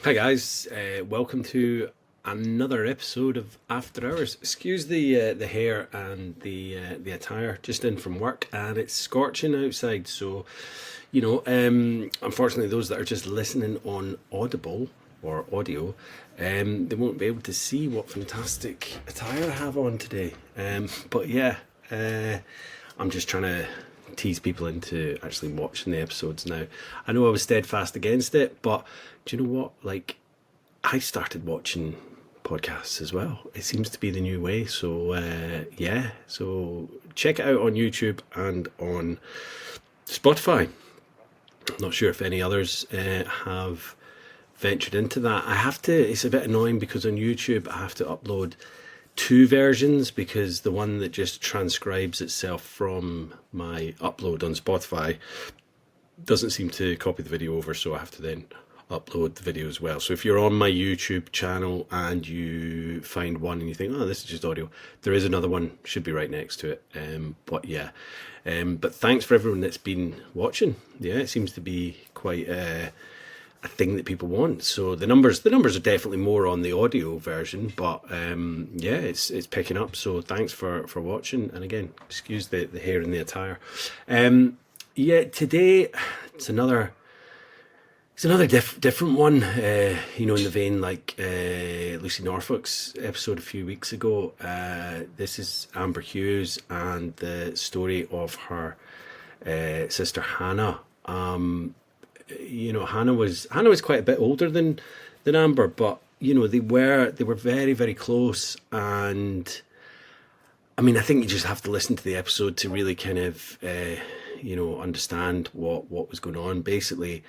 Hi guys, welcome to another episode of After Hours. Excuse the hair and the attire. Just in from work, and it's scorching outside. So, unfortunately, those that are just listening on Audible or audio, they won't be able to see what fantastic attire I have on today. But yeah, I'm just trying to tease people into actually watching the episodes now. I know I was steadfast against it, but do you know what? Like, I started watching podcasts as well. It seems to be the new way. So, yeah. So, check it out on YouTube and on Spotify. Not sure if any others have ventured into that. It's a bit annoying because on YouTube I have to upload two versions because the one that just transcribes itself from my upload on Spotify doesn't seem to copy the video over, so I have to then upload the video as well. So if you're on my YouTube channel and you find one and you think, oh, this is just audio, there is another one, should be right next to it. But thanks for everyone that's been watching. Yeah, it seems to be quite a thing that people want. So the numbers are definitely more on the audio version, but yeah, it's picking up. So thanks for watching. And again, excuse the hair and the attire. Yeah, today it's another different one. In the vein like Lucy Norfolk's episode a few weeks ago. This is Amber Hughes and the story of her sister Hannah. Hannah was quite a bit older than Amber, but they were very, very close. And I mean, I think you just have to listen to the episode to really kind of understand what was going on. Basically,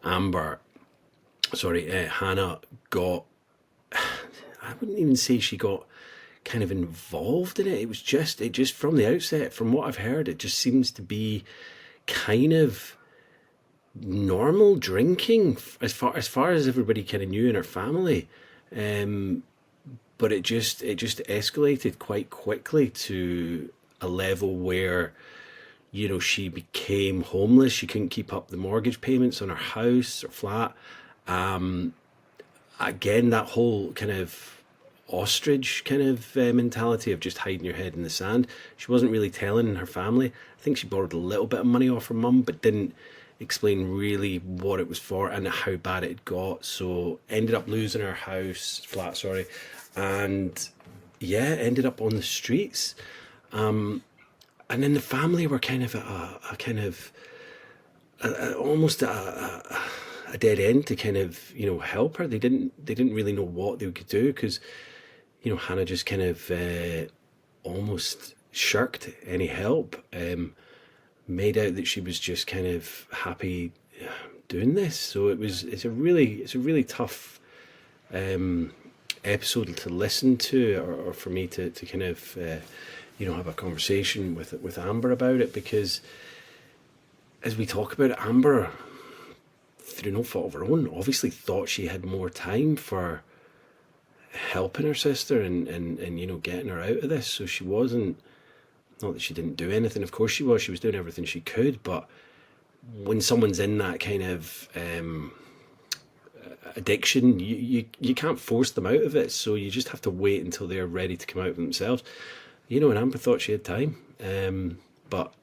Hannah got, I wouldn't even say she got kind of involved in it. It just from the outset, from what I've heard, it just seems to be kind of normal drinking as far as everybody kind of knew in her family. But it just escalated quite quickly to a level where she became homeless. She couldn't keep up the mortgage payments on her house or flat. Again, that whole kind of ostrich kind of mentality of just hiding your head in the sand. She wasn't really telling her family. I think she borrowed a little bit of money off her mum, but didn't explain really what it was for and how bad it got. So ended up losing her flat, and yeah, ended up on the streets. And then the family were kind of almost a dead end to kind of help her. They didn't really know what they could do because Hannah just kind of almost shirked any help. Made out that she was just kind of happy doing this. So it's a really tough episode to listen to, or for me to kind of have a conversation with Amber about it, because as we talk about it, Amber, through no fault of her own, obviously thought she had more time for helping her sister and getting her out of this. So she wasn't, not that she didn't do anything, of course she was doing everything she could, but when someone's in that kind of addiction, you can't force them out of it, so you just have to wait until they're ready to come out of themselves. And Amber thought she had time, but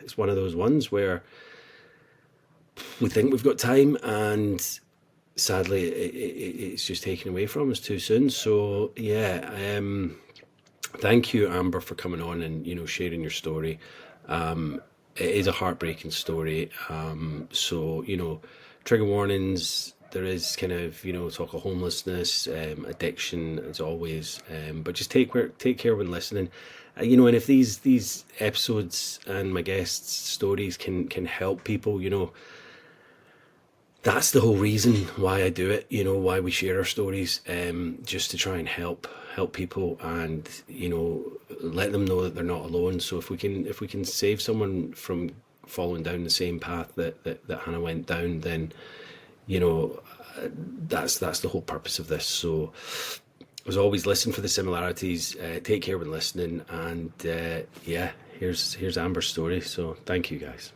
it's one of those ones where we think we've got time, and sadly it's just taken away from us too soon. So yeah, thank you, Amber, for coming on and sharing your story. It is a heartbreaking story. So trigger warnings. There is kind of talk of homelessness, addiction as always. But just take care when listening. And if these episodes and my guests' stories can help people, that's the whole reason why I do it. Why we share our stories, just to try and help people and let them know that they're not alone. So if we can save someone from falling down the same path that Hannah went down, then that's the whole purpose of this. So as always, listen for the similarities, take care when listening, and yeah, here's Amber's story. So thank you, guys.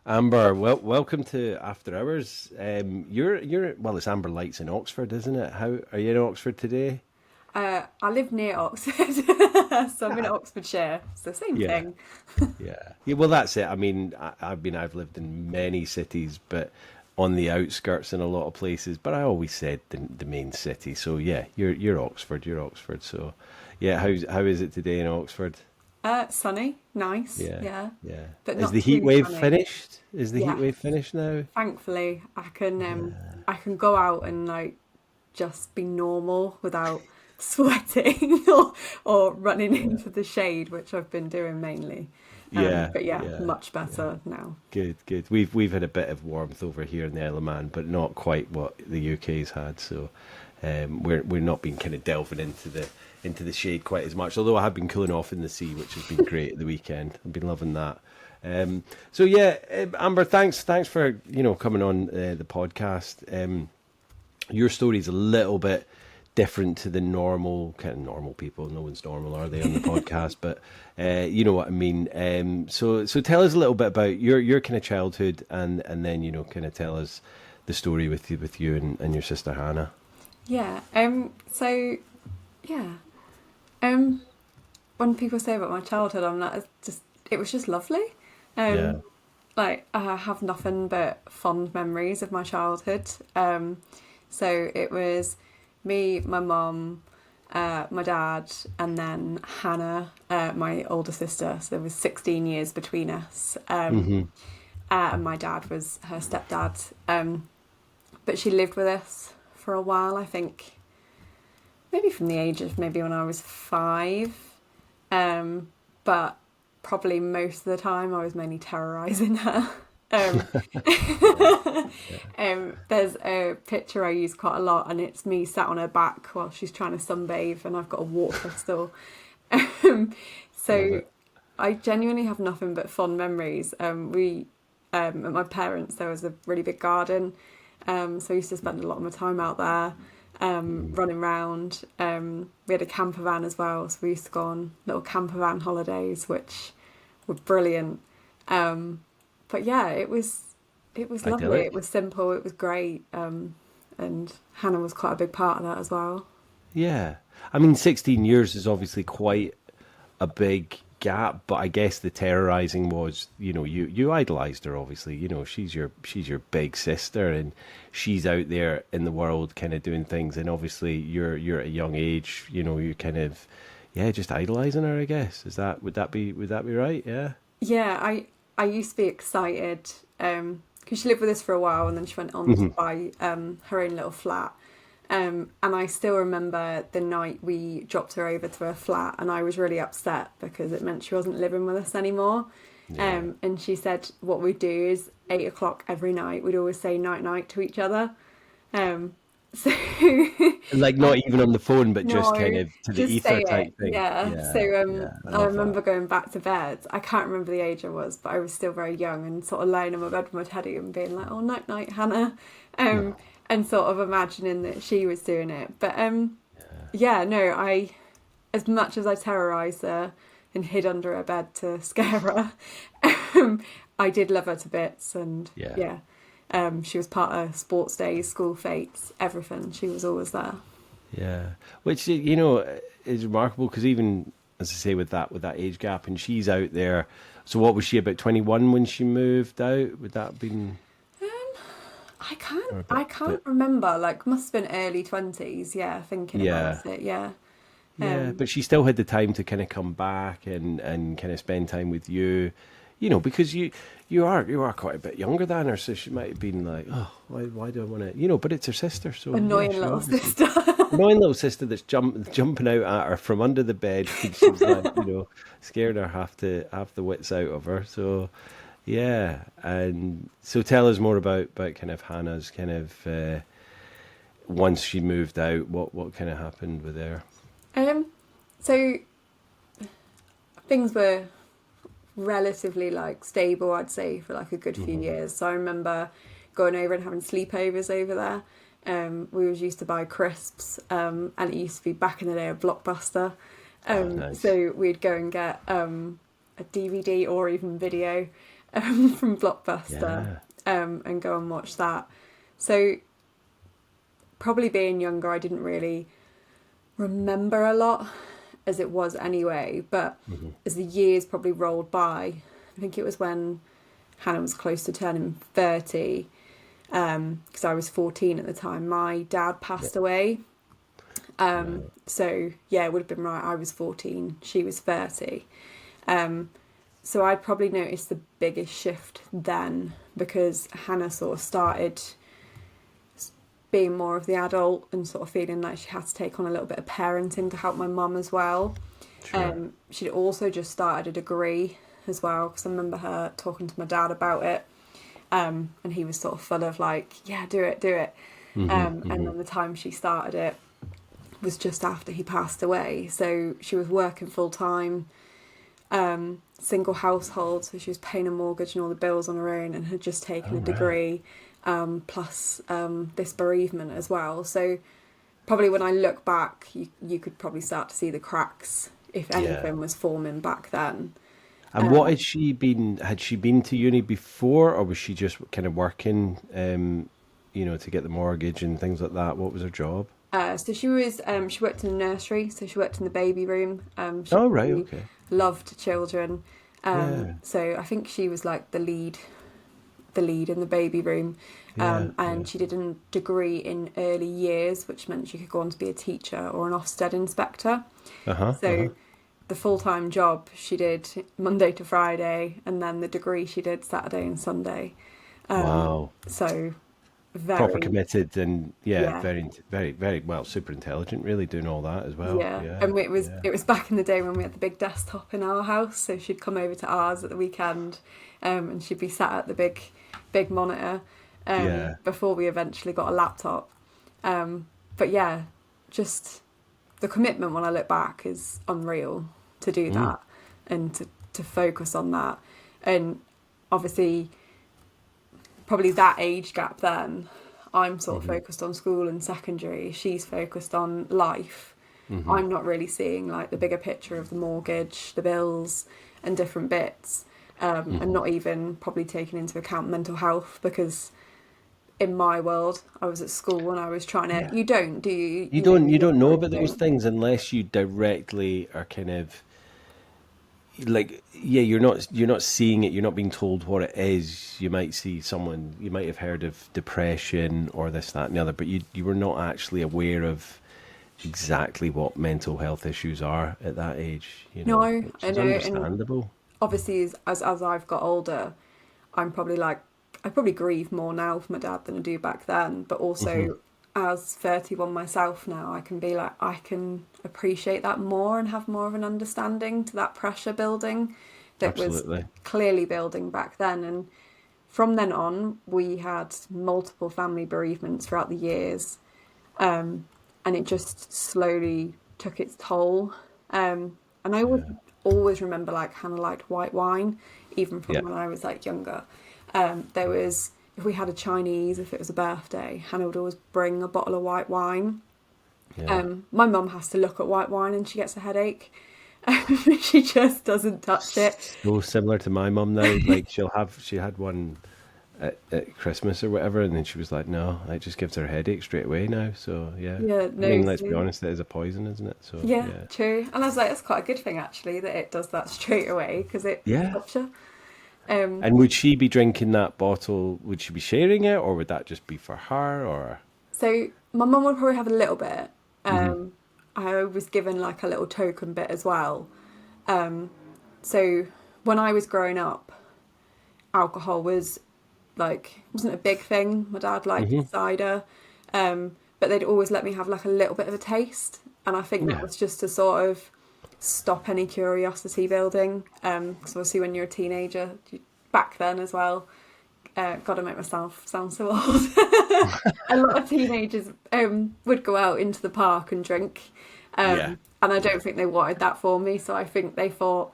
Amber, welcome to After Hours. You're well, it's Amber Lights in Oxford, isn't it? How are you in Oxford today? I live near Oxford, so I'm in Ah, Oxfordshire. It's the same yeah, thing. yeah. Well, that's it. I mean, I've lived in many cities, but on the outskirts in a lot of places. But I always said the main city. So yeah, you're Oxford. You're Oxford. So yeah, how is it today in Oxford? Sunny, nice, Yeah, yeah, yeah. but Is the not heat too wave sunny. finished? Is the heat Yeah, wave finished now? thankfully, I can go out and like just be normal without sweating or running Yeah, into the shade, which I've been doing mainly. yeah, But yeah, yeah. much Yeah. better now. Good, good. We've had a bit of warmth over here in the Isle of Man, but not quite what the UK's had. So we're not been kind of delving into the shade quite as much. Although I have been cooling off in the sea, which has been great at the weekend. I've been loving that. So yeah, Amber, thanks for coming on the podcast. Your story's a little bit different to the normal kind of normal people. No one's normal, are they, on the podcast? But you know what I mean. So tell us a little bit about your kind of childhood, and then kind of tell us the story with you and your sister Hannah. Yeah. So yeah. Um. When people say about my childhood, I'm like, it was just lovely. Yeah. Um, like I have nothing but fond memories of my childhood. So it was me, my mum, my dad, and then Hannah, my older sister. So there was 16 years between us. Hmm. And my dad was her stepdad. But she lived with us for a while. I think maybe from the age of maybe when I was 5. But probably most of the time I was mainly terrorizing her. Um, Yeah. Yeah. there's a picture I use quite a lot, and it's me sat on her back while she's trying to sunbathe, and I've got a water pistol. Um, Love so it. I genuinely have nothing but fond memories. We at my parents, there was a really big garden, so I used to spend a lot of my time out there, Mm. running around. We had a camper van as well, so we used to go on little camper van holidays, which were brilliant. But yeah, it was lovely. It Idyllic. was simple. It was great. And Hannah was quite a big part of that as well. Yeah. I mean, 16 years is obviously quite a big gap, but I guess the terrorizing was, you idolized her. Obviously, she's your big sister, and she's out there in the world, kind of doing things. And obviously, you're at a young age, you're kind of, yeah, just idolizing her. I guess would that be right? Yeah. Yeah, I used to be excited because she lived with us for a while, and then she went on to Hmm. buy her own little flat. And I still remember the night we dropped her over to her flat, and I was really upset because it meant she wasn't living with us anymore. Yeah. And she said what we'd do is 8 o'clock every night, we'd always say night night to each other. Um, so Like not even on the phone, but just kind no, of to the just ether say it. type thing. Yeah. So Yeah. Yeah. I I love that. remember going back to bed. I can't remember the age I was, but I was still very young and sort of laying in my bed with my teddy and being like, "Oh, night, night, Hannah," um, and sort of imagining that she was doing it. But yeah, no, as much as I terrorised her and hid under her bed to scare her, I did love her to bits, and Yeah. yeah. She was part of sports days, school fetes, everything. She was always there. Yeah, which is remarkable because even as I say with that age gap, and she's out there. So what was she, about 21 when she moved out? Would that have been I can't or a I bit? can't remember. Like must have been early 20s, yeah, thinking about Yeah, it, yeah. yeah, Um but she still had the time to kind of come back and kind of spend time with you, because you are quite a bit younger than her, so she might have been like, oh, why do I want to, but it's her sister, so yeah, Annoying she little obviously. sister. Annoying little sister that's jumping out at her from under the bed because she's like, scared her half the wits out of her. So yeah, and so tell us more about kind of Hannah's kind of once she moved out, what kind of happened with her. Um so things were relatively like stable, I'd say, for like a good few Hmm. years. So I remember going over and having sleepovers over there. We was used to buy crisps, and it used to be back in the day a Blockbuster. Oh, nice. So we'd go and get a DVD or even video, from Blockbuster, and go and watch that. So probably being younger, I didn't really remember a lot as it was anyway. But as the years probably rolled by, I think it was when Hannah was close to turning 30, because I was 14 at the time, my dad passed away. So yeah, it would have been right. I was 14, she was 30. So I'd probably noticed the biggest shift then, because Hannah sort of started being more of the adult and sort of feeling like she had to take on a little bit of parenting to help my mum as well. Sure. She'd also just started a degree as well, because I remember her talking to my dad about it, and he was sort of full of like, yeah, do it. And then the time she started it was just after he passed away. So she was working full time, single household, so she was paying a mortgage and all the bills on her own, and had just taken a degree, plus this bereavement as well. So probably when I look back, you could probably start to see the cracks, if anything was forming back then. And what had she been? Had she been to uni before, or was she just kind of working, to get the mortgage and things like that? What was her job? So she was, she worked in a nursery, so she worked in the baby room. She Oh, right, really okay. loved children. So I think she was like the lead in the baby room. And she did a degree in early years, which meant she could go on to be a teacher or an Ofsted inspector. The full-time job she did Monday to Friday, and then the degree she did Saturday and Sunday. Wow. So Proper very, committed and yeah. very, very, very well, super intelligent, really doing all that as well. Yeah, and it was back in the day when we had the big desktop in our house, so she'd come over to ours at the weekend, and she'd be sat at the big monitor, before we eventually got a laptop. But yeah, just the commitment when I look back is unreal to do that, and to focus on that. And obviously probably that age gap then, I'm sort of focused on school and secondary, she's focused on life. I'm not really seeing like the bigger picture of the mortgage, the bills and different bits, and not even probably taking into account mental health, because in my world I was at school and I was trying to you don't do you You know, don't you don't know about you those don't. things unless you directly are kind of like, you're not seeing it, you're not being told what it is. You might see someone, you might have heard of depression or this, that and the other, but you were not actually aware of exactly what mental health issues are at that age, No, which I is know, and understandable. obviously as I've got older, I'm probably like, I probably grieve more now for my dad than I do back then. But also, as 31 myself now, I can be like, I can appreciate that more and have more of an understanding to that pressure building that was Absolutely. clearly building back then. And from then on, we had multiple family bereavements throughout the years, and it just slowly took its toll. And I always remember like Hannah liked white wine, even from Yeah. when I was like younger. There was, if we had a Chinese, if it was a birthday, Hannah would always bring a bottle of white wine. Yeah. My mum has to look at white wine and she gets a headache. She just doesn't touch it. So similar to my mum now. Like she had one at Christmas or whatever, and then she was like, "No, it just gives her a headache straight away now." So yeah, Yeah, I mean, no, let's be so, honest, it is a poison, isn't it? So yeah, yeah, true. And I was like, that's quite a good thing actually that it does that straight away, because it yeah. stops you. Um, And would she be drinking that bottle? Would she be sharing it, or would that just be for her? Or so my mum would probably have a little bit. I was given like a little token bit as well. So when I was growing up, alcohol was like, wasn't a big thing. My dad liked cider, but they'd always let me have like a little bit of a taste, and I think that yeah, was just to sort of stop any curiosity building. Because obviously when you're a teenager, back then as well, gotta make myself sound so old. A lot of teenagers would go out into the park and drink, yeah, and I yeah, don't think they wanted that for me. So I think they thought,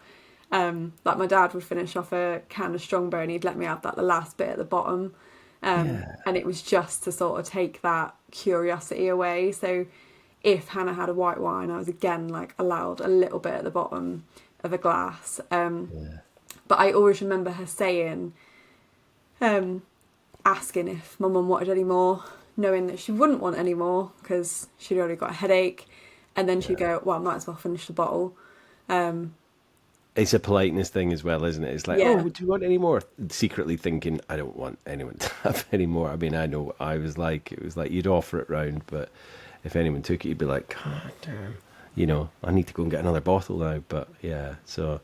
like my dad would finish off a can of Strongbow and he'd let me have that the last bit at the bottom, yeah, and it was just to sort of take that curiosity away. So if Hannah had a white wine, I was again like allowed a little bit at the bottom of a glass. yeah. But I always remember her saying, asking if my mum wanted any more, knowing that she wouldn't want any more because she'd already got a headache. And then she'd go, well, I might as well finish the bottle. It's a politeness thing as well, isn't it? It's like, Yeah. oh, do you want any more? Secretly thinking, I don't want anyone to have any more. I mean, I know I was like, it was like you'd offer it round, but if anyone took it, you'd be like, God damn, you know, I need to go and get another bottle now. But yeah, so.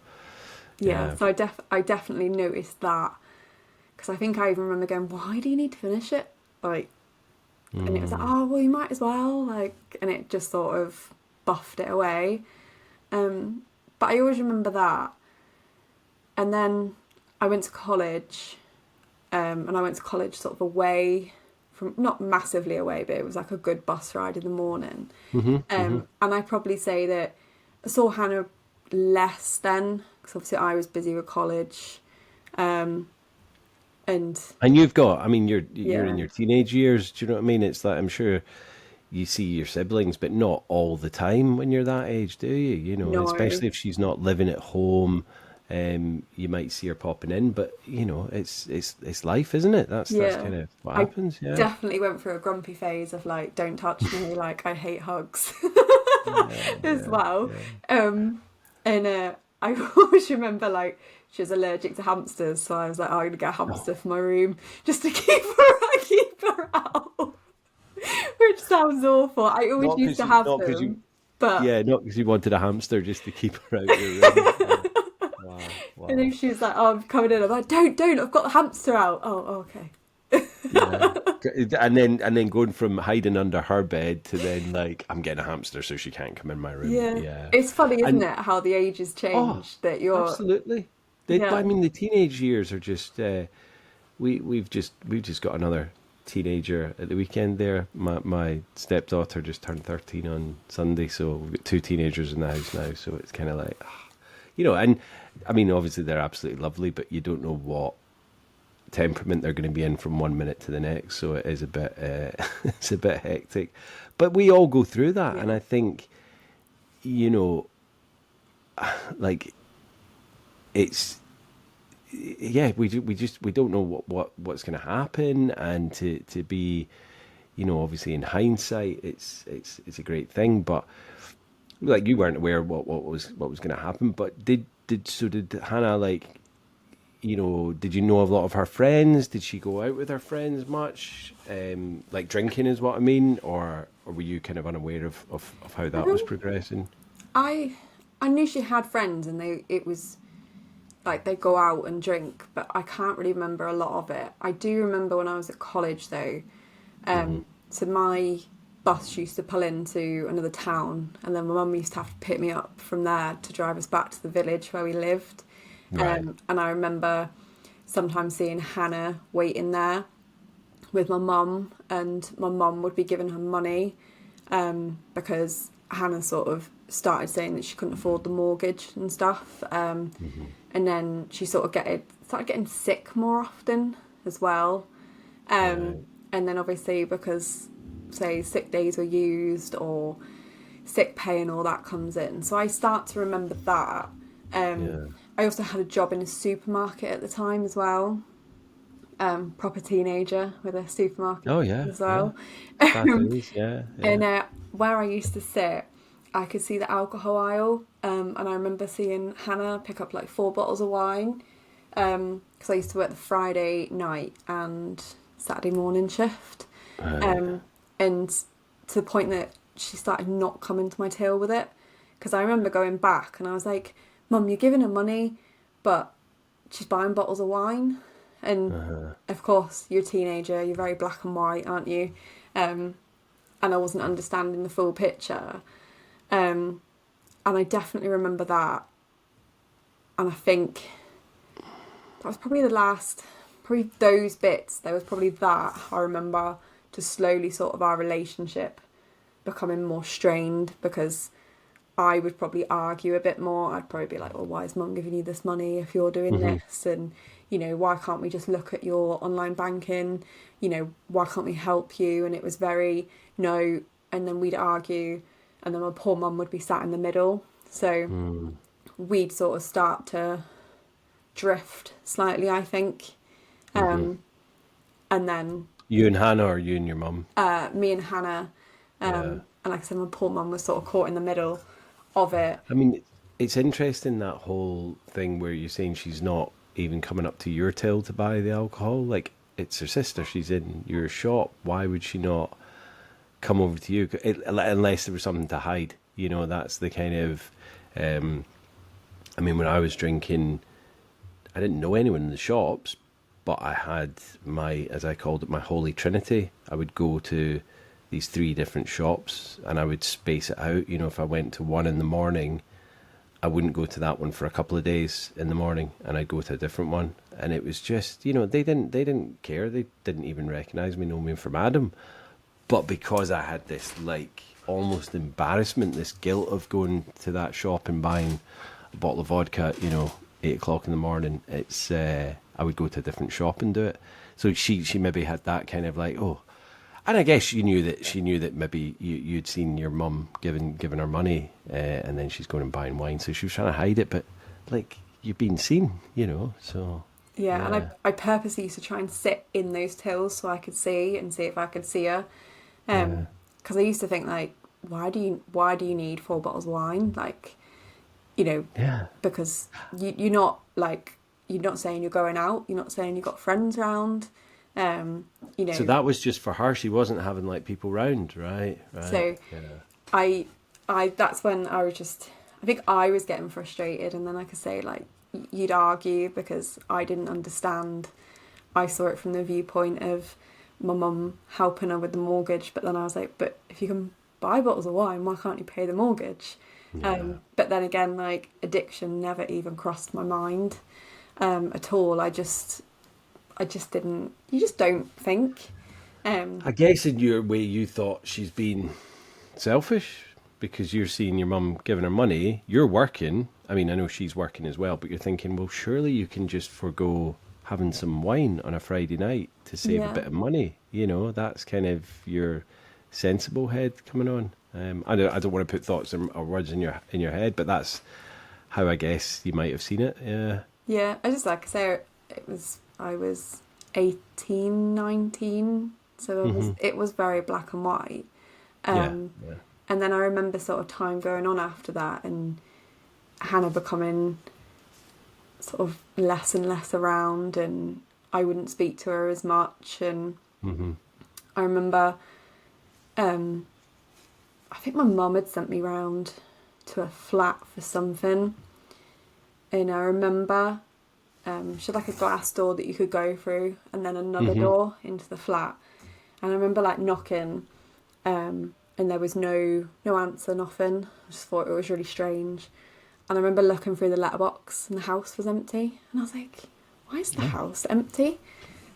Yeah, so I definitely noticed that, because I think I even remember going, why do you need to finish it? Like, and it was like, oh, well, you might as well, like, and it just sort of buffed it away. But I always remember that. And then I went to college, and I went to college sort of away from, not massively away, but it was like a good bus ride in the morning. And I probably say that I saw Hannah less then, because obviously I was busy with college. And you've got, I mean, you're Yeah. in your teenage years. Do you know what I mean? It's like, I'm sure you see your siblings, but not all the time when you're that age, do you? You know, No. especially if she's not living at home, you might see her popping in, but you know, it's life, isn't it? That's kind of what happens. Yeah, definitely went through a grumpy phase of like, don't touch me, like I hate hugs as well. And I always remember like she was allergic to hamsters, so I was like, oh, I'm gonna get a hamster for my room just to keep her out. Which sounds awful. I always Not used 'cause to you- have not 'cause them, you- but yeah, not because you wanted a hamster, just to keep her out of your room. Wow. and then she was like, "Oh, I'm coming in." I'm like, "Don't! I've got the hamster out." Oh, okay. Yeah. And then going from hiding under her bed to then like, I'm getting a hamster so she can't come in my room. Yeah. It's funny, isn't And it, how the ages oh, change? That you're absolutely. Yeah. I mean, the teenage years are just we've just got another teenager at the weekend there. My stepdaughter just turned 13 on Sunday, so we've got two teenagers in the house now. So it's kind of like, you know, and I mean, obviously they're absolutely lovely, but you don't know what temperament they're going to be in from one minute to the next. So it is a bit it's a bit hectic, but we all go through that, and I think, you know, like it's. Yeah, we don't know what's going to happen, and to be, you know, obviously in hindsight, it's a great thing, but like you weren't aware of what was going to happen. But did Hannah, like, you know, did you know of a lot of her friends? Did she go out with her friends much? Like drinking is what I mean, or were you kind of unaware of how that was progressing? I knew she had friends, and it was like they go out and drink, but I can't really remember a lot of it. I do remember when I was at college though. So my bus used to pull into another town, and then my mum used to have to pick me up from there to drive us back to the village where we lived. Right. And I remember sometimes seeing Hannah waiting there with my mum, and my mum would be giving her money because Hannah sort of started saying that she couldn't afford the mortgage and stuff. And then she sort of started getting sick more often as well. And then obviously because, say, sick days were used or sick pay and all that comes in. So I start to remember that. I also had a job in a supermarket at the time as well. Proper teenager with a supermarket as well. And where I used to sit, I could see the alcohol aisle, and I remember seeing Hannah pick up like 4 bottles of wine, because I used to work the Friday night and Saturday morning shift, and to the point that she started not coming to my till with it, because I remember going back and I was like, "Mum, you're giving her money, but she's buying bottles of wine." And of course, you're a teenager, you're very black and white, aren't you? And I wasn't understanding the full picture. And I definitely remember that. And I think that was probably probably those bits, there was probably that I remember, to slowly sort of our relationship becoming more strained, because I would probably argue a bit more. I'd probably be like, well, why is Mum giving you this money if you're doing this? And, you know, why can't we just look at your online banking? You know, why can't we help you? And it was very, no. And then we'd argue, and then my poor mum would be sat in the middle. So we'd sort of start to drift slightly, I think. And then You and Hannah, or you and your mum? me and Hannah, Yeah. and like I said, my poor mum was sort of caught in the middle of it. I mean, it's interesting, that whole thing where you're saying she's not even coming up to your till to buy the alcohol. Like, it's her sister. She's in your shop. Why would she not come over to you? Unless there was something to hide. You know, that's the kind of. I mean, when I was drinking, I didn't know anyone in the shops, but I had my, as I called it, my holy trinity. I would go to these three different shops and I would space it out. You know, if I went to one in the morning, I wouldn't go to that one for a couple of days in the morning, and I'd go to a different one. And it was just, you know, they didn't care. They didn't even recognize me, know me from Adam. But because I had this, like, almost embarrassment, this guilt of going to that shop and buying a bottle of vodka, you know, 8 o'clock in the morning, it's I would go to a different shop and do it. So she maybe had that kind of like, oh, and I guess she knew that maybe you'd seen your mum giving her money, and then she's going and buying wine, so she was trying to hide it. But like, you've been seen, you know. So Yeah, and yeah, I purposely used to try and sit in those tills so I could see and see if I could see her. yeah, Because I used to think like, why do you need 4 bottles of wine? Like, you know, yeah. because you're not like, you're not saying you're going out, you're not saying you've got friends around, you So know. that was just for her. She wasn't having like people round, right? Right. So Yeah. I I that's when I was just, I think I was getting frustrated, and then like I say, like you'd argue because I didn't understand. I saw it from the viewpoint of my mum helping her with the mortgage, but then I was like, but if you can buy bottles of wine, why can't you pay the mortgage? Yeah. But then again, like addiction never even crossed my mind at all. I just didn't. You just don't think. Um, I guess in your way, you thought she's been selfish because you're seeing your mum giving her money. You're working. I mean, I know she's working as well, but you're thinking, well, surely you can just forgo having some wine on a Friday night to save a yeah, bit of money. You know, that's kind of your sensible head coming on. I don't want to put thoughts or words in your head, but that's how I guess you might have seen it. Yeah. yeah. I just like I say, I was 18, 19, so Hmm. it was very black and white. Yeah. Um, Yeah. and then I remember sort of time going on after that, and Hannah becoming sort of less and less around, and I wouldn't speak to her as much. And Hmm. I remember, um, I think my mum had sent me round to a flat for something, and I remember she had like a glass door that you could go through, and then another Hmm. door into the flat. And I remember like knocking, and there was no answer, nothing. I just thought it was really strange. And I remember looking through the letterbox, and the house was empty, and I was like, "Why is the Oh. house empty?"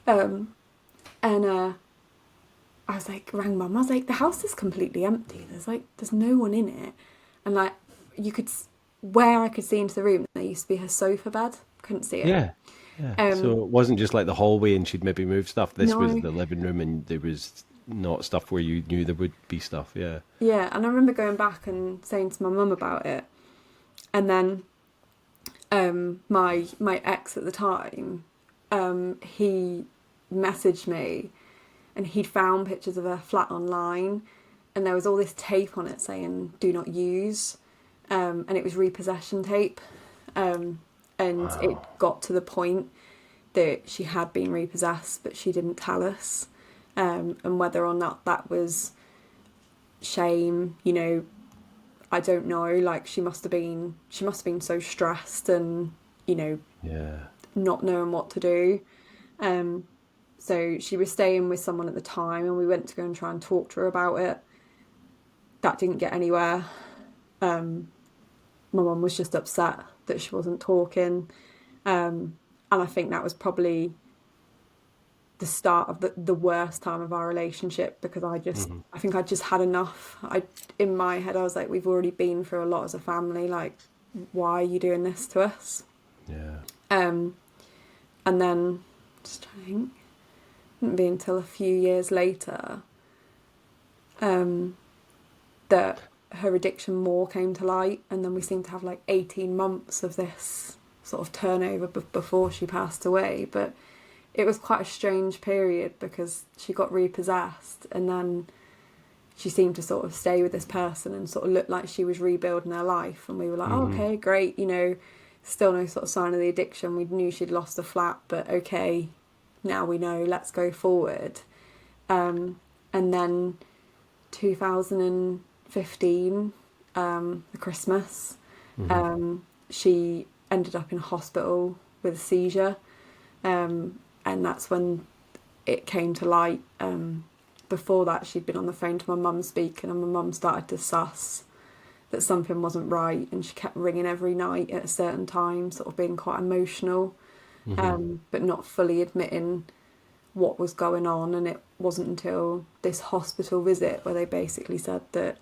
Um, and I was like, rang mum. I was like, "The house is completely empty. There's no one in it." And like, you could, where I could see into the room, there used to be her sofa bed. Couldn't see it. Yeah, yeah. So Um, it wasn't just like the hallway and she'd maybe move stuff. This was no, the living room and there was not stuff where you knew there would be stuff. Yeah. yeah. And I remember going back and saying to my mum about it, and then my ex at the time, he messaged me, and he'd found pictures of her flat online, and there was all this tape on it saying "Do not use," and it was repossession tape, and it Wow. got to the point that she had been repossessed, but she didn't tell us, and whether or not that was shame, you know, I don't know. Like she must have been so stressed and, you know, Yeah. not knowing what to do. Um, so she was staying with someone at the time, and we went to go and try and talk to her about it. That didn't get anywhere. My mum was just upset that she wasn't talking, and I think that was probably the start of the worst time of our relationship, because Hmm. I think I just had enough. In my head I was like, we've already been through a lot as a family, like why are you doing this to us? Yeah. Um, and then just trying to think, it wouldn't be until a few years later that her addiction more came to light, and then we seemed to have like 18 months of this sort of turnover before she passed away, but it was quite a strange period because she got repossessed and then she seemed to sort of stay with this person and sort of look like she was rebuilding her life. And we were like, oh, okay, great, you know, still no sort of sign of the addiction. We knew she'd lost the flat, but okay, now we know, let's go forward. And then 2015, the Christmas, she ended up in hospital with a seizure. And that's when it came to light. Before that, she'd been on the phone to my mum speaking, and my mum started to suss that something wasn't right, and she kept ringing every night at a certain time, sort of being quite emotional, but not fully admitting what was going on. And it wasn't until this hospital visit where they basically said that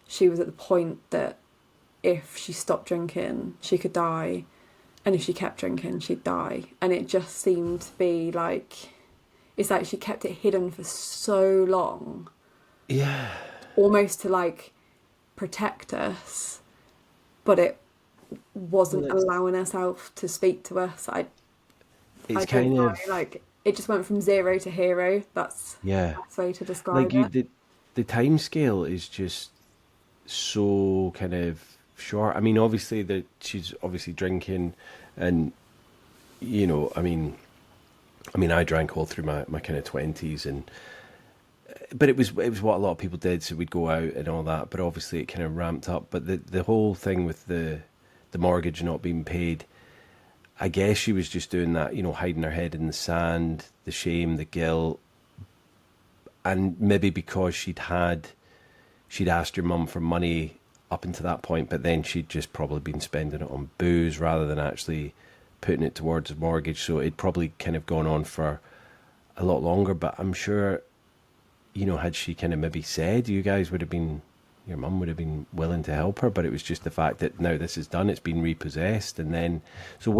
she was at the point that if she stopped drinking, she could die, and if she kept drinking, she'd die. And it just seemed to be like, it's like she kept it hidden for so long. Yeah. Almost to like protect us, but it wasn't allowing herself to speak to us. I don't know, like it just went from zero to hero. That's the best way to describe it. The time scale is just so kind of short. I mean, obviously she's obviously drinking, and you know, I mean, I drank all through my kind of 20s, but it was what a lot of people did. So we'd go out and all that, but obviously it kind of ramped up. But the whole thing with the mortgage not being paid, I guess she was just doing that, you know, hiding her head in the sand, the shame, the guilt, and maybe because she'd asked your mum for money up until that point, but then she'd just probably been spending it on booze rather than actually putting it towards a mortgage. So it'd probably kind of gone on for a lot longer. But I'm sure, you know, had she kind of maybe said, your mum would have been willing to help her, but it was just the fact that now this is done, it's been repossessed. And then, so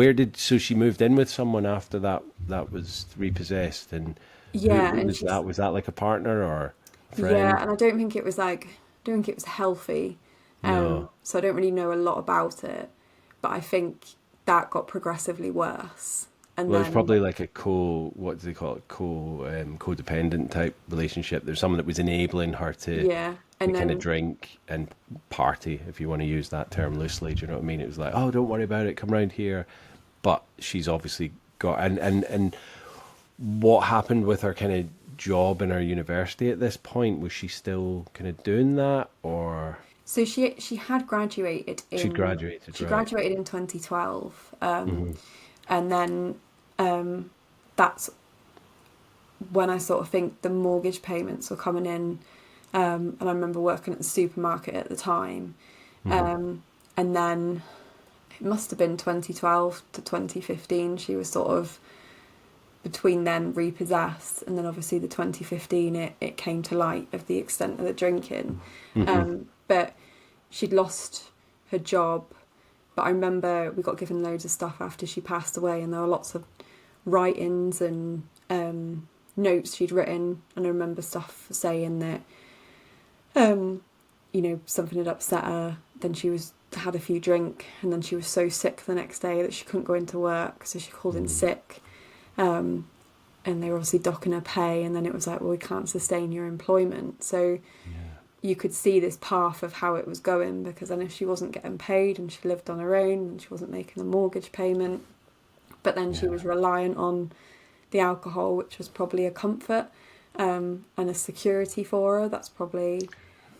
she moved in with someone after that was repossessed. And yeah, was that like a partner or a friend? Yeah, and I don't think it was healthy. No. So I don't really know a lot about it, but I think that got progressively worse. And Well, then it's probably like a codependent type relationship. There's someone that was enabling her to and kind then of drink and party, if you want to use that term loosely. Do you know what I mean? It was like, oh, don't worry about it, come round here. But she's obviously got, and what happened with her kind of job in her university at this point? Was she still kind of doing that, or? So she had graduated in... She graduated, She right. graduated in 2012. And then that's when I sort of think the mortgage payments were coming in. And I remember working at the supermarket at the time. And then it must have been 2012 to 2015. She was sort of between then repossessed, and then obviously the 2015 it came to light of the extent of the drinking. But she'd lost her job. But I remember we got given loads of stuff after she passed away, and there were lots of writings and notes she'd written. And I remember stuff saying that, you know, something had upset her. Then she had a few drink, and then she was so sick the next day that she couldn't go into work, so she called in sick. And they were obviously docking her pay, and then it was like, well, we can't sustain your employment. So you could see this path of how it was going, because then if she wasn't getting paid and she lived on her own and she wasn't making a mortgage payment, but then she was reliant on the alcohol, which was probably a comfort and a security for her. That's probably,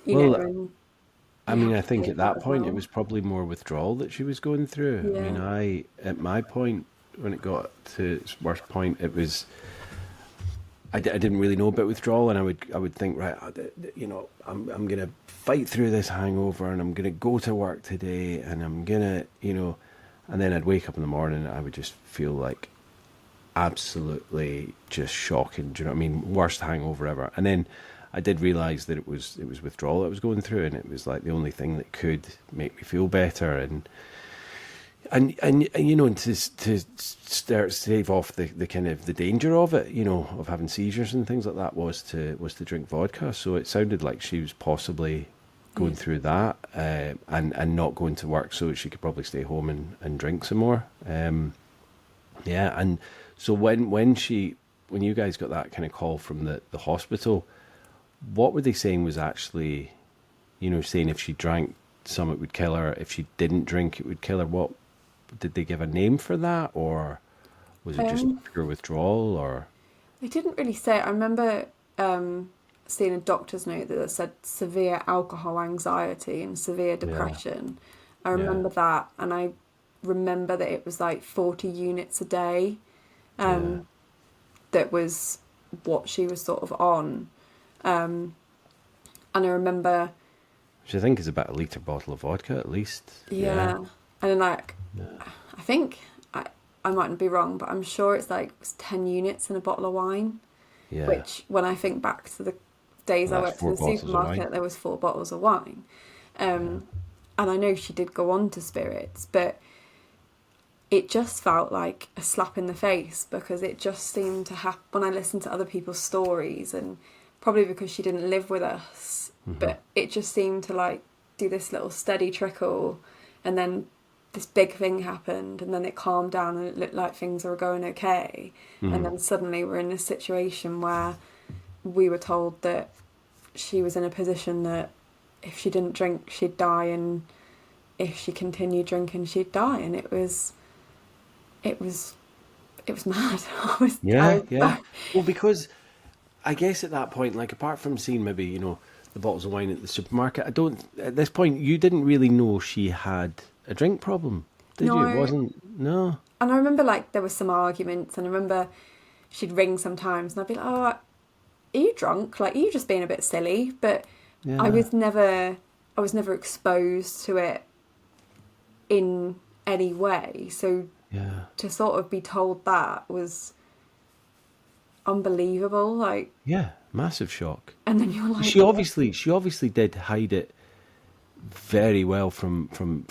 I mean, I think at that point it was probably more withdrawal that she was going through. Yeah. I mean, at my point, when it got to its worst point, it was, I didn't really know about withdrawal, and I would think, right, you know, I'm going to fight through this hangover, and I'm going to go to work today, and I'm going to, you know, and then I'd wake up in the morning and I would just feel like absolutely just shocking. Do you know what I mean? Worst hangover ever. And then I did realise that it was withdrawal I was going through, and it was like the only thing that could make me feel better. And you know, and to stave off the kind of the danger of it, you know, of having seizures and things like that, was to drink vodka. So it sounded like she was possibly going through that, and not going to work, so she could probably stay home and drink some more. Yeah, and so when you guys got that kind of call from the hospital, what were they saying was actually, saying if she drank some it would kill her, if she didn't drink it would kill her? What did they give a name for that, or was it just Um, pure withdrawal, or? they didn't really say it. I remember seeing a doctor's note that said severe alcohol anxiety and severe Yeah, depression. I yeah, remember that, and I remember that it was like 40 units a day. yeah. Um, that was what she was sort of on. And I remember, Which I think is about a litre bottle of vodka at least. Yeah, yeah, and then like, yeah, I think, I might be wrong, but I'm sure it's like 10 units in a bottle of wine, yeah. which when I think back to the days I Well, that's worked in four the bottles of wine. supermarket, there was 4 bottles of wine. Yeah. And I know she did go on to spirits, but it just felt like a slap in the face because it just seemed to happen when I listened to other people's stories, and probably because she didn't live with us, but it just seemed to like do this little steady trickle, and then this big thing happened, and then it calmed down and it looked like things were going okay, and then suddenly we're in this situation where we were told that she was in a position that if she didn't drink she'd die, and if she continued drinking she'd die, and it was it was mad. Yeah, yeah. Well, because I guess at that point, like apart from seeing maybe, the bottles of wine at the supermarket, I don't, at this point, you didn't really know she had a drink problem, did you? It No, wasn't, no. and I remember like there was some arguments, and I remember she'd ring sometimes, and I'd be like, "Oh, are you drunk? Like, are you just being a bit silly?" But I Yeah, was never, I was never exposed to it in any way. So yeah, to sort of be told that was unbelievable. Like, yeah. Massive shock. and then you're like, She obviously did hide it very well from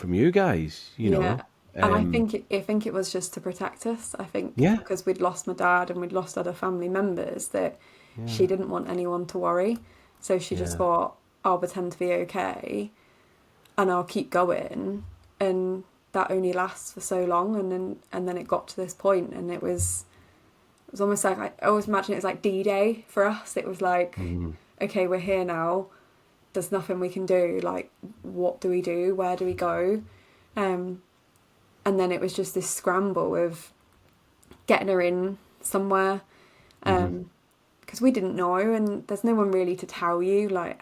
you guys, yeah. And Um, I think it was just to protect us. I think yeah, because we'd lost my dad and we'd lost other family members, that yeah, she didn't want anyone to worry. So she just yeah. thought, I'll pretend to be okay and I'll keep going. And that only lasts for so long, and then it got to this point, and it was almost like, I always imagine it was like D-Day for us. It was like, Mm, okay, we're here now. There's nothing we can do. Like, what do we do? Where do we go? Um, and then it was just this scramble of getting her in somewhere, hmm. because we didn't know, and there's no one really to tell you like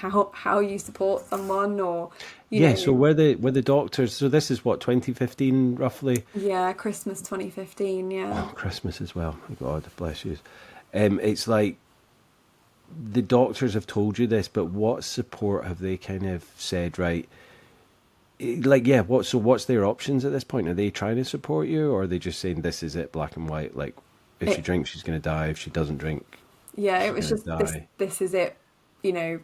how you support someone, or you Yeah, so know. were the doctors, so this is what, 2015 roughly? Yeah, Christmas 2015. Yeah. Oh, Christmas as well. My God, bless you. It's like the doctors have told you this, but what support have they kind of said, right? Like, yeah, what's their options at this point? Are they trying to support you, or are they just saying this is it, black and white? Like, if she It drinks, she's going to die. If she doesn't drink, yeah, it she's was going to just this. die. This is it, you know.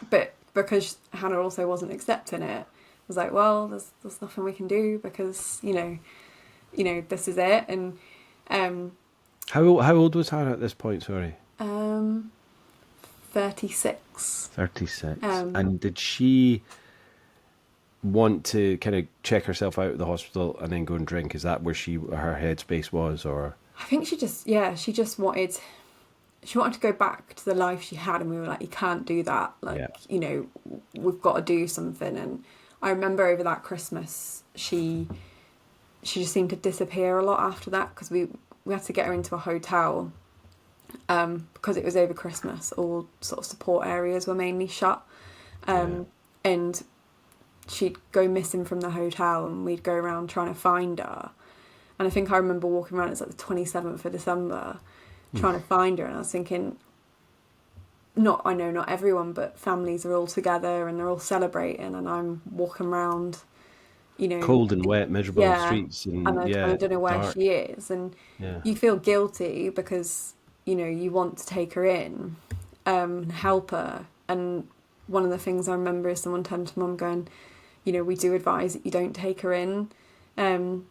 But because Hannah also wasn't accepting it, I was like, well, there's nothing we can do because this is it, and um How old was Hannah at this point? Sorry, um 36. 36. Um, And did she want to kind of check herself out of the hospital and then go and drink? Is that where her headspace was, or? I think she just wanted to go back to the life she had, and we were like, you can't do that. Like, Yeah, we've got to do something. And I remember over that Christmas, she just seemed to disappear a lot after that, because we had to get her into a hotel, because it was over Christmas. All sort of support areas were mainly shut, yeah, and she'd go missing from the hotel, and we'd go around trying to find her. And I think I remember walking around, it's like the 27th of December, trying to find her, and I was thinking, I know not everyone, but families are all together and they're all celebrating, and I'm walking around, you know, cold and wet, miserable yeah, streets, and and I yeah, don't know where dark. she is, and Yeah, you feel guilty because you want to take her in, and help her. And one of the things I remember is someone turning to mum going, we do advise that you don't take her in, and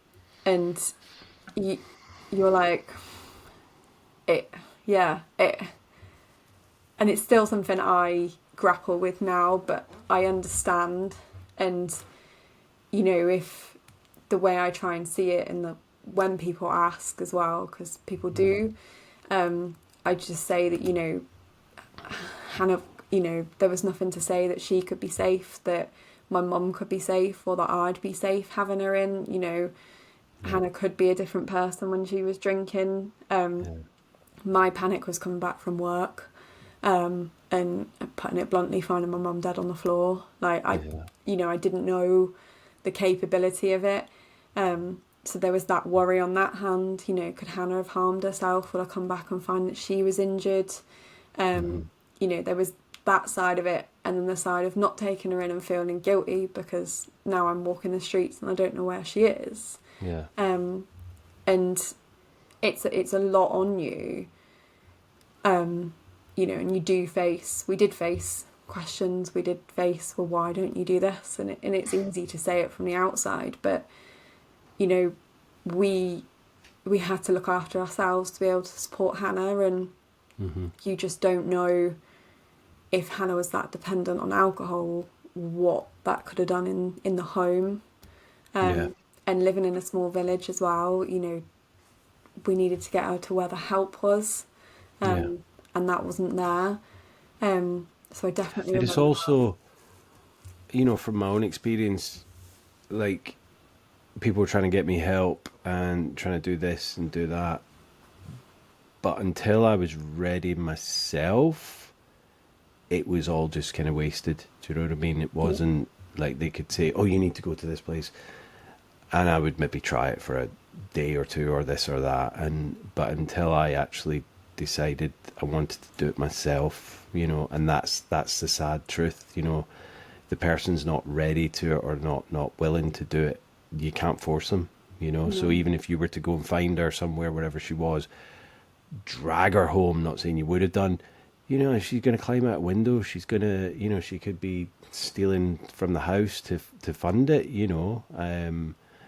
you, you're like, it, yeah, it, and it's still something I grapple with now, but I understand. And, you know, if the way I try and see it, and when people ask as well, because people do, I just say that, you know, Hannah, you know, there was nothing to say that she could be safe, that my mum could be safe, or that I'd be safe having her in. You know, Hannah could be a different person when she was drinking. My panic was coming back from work, and putting it bluntly, finding my mum dead on the floor. Like, you know, I didn't know the capability of it. So there was that worry on that hand. You know, could Hannah have harmed herself? Would I come back and find that she was injured? You know, there was that side of it, and then the side of not taking her in and feeling guilty because now I'm walking the streets and I don't know where she is. And it's a lot on you. You know, and we did face questions. We did face, well, why don't you do this? And it's easy to say it from the outside, but, you know, we had to look after ourselves to be able to support Hannah, and you just don't know if Hannah was that dependent on alcohol, what that could have done in the home. And living in a small village as well, you know, we needed to get her to where the help was, and that wasn't there. So I definitely It's also, you know, from my own experience, like, people were trying to get me help and trying to do this and do that, but until I was ready myself, it was all just kind of wasted. Do you know what I mean? It wasn't like they could say, oh, you need to go to this place, and I would maybe try it for a day or two or this or that, but until I actually decided I wanted to do it myself, you know, and that's the sad truth, you know, the person's not ready to it or not willing to do it, you can't force them, you know. So even if you were to go and find her somewhere, wherever she was, drag her home, not saying you would have done, you know, if she's going to climb out a window, she's going to, you know, she could be stealing from the house to fund it, you know.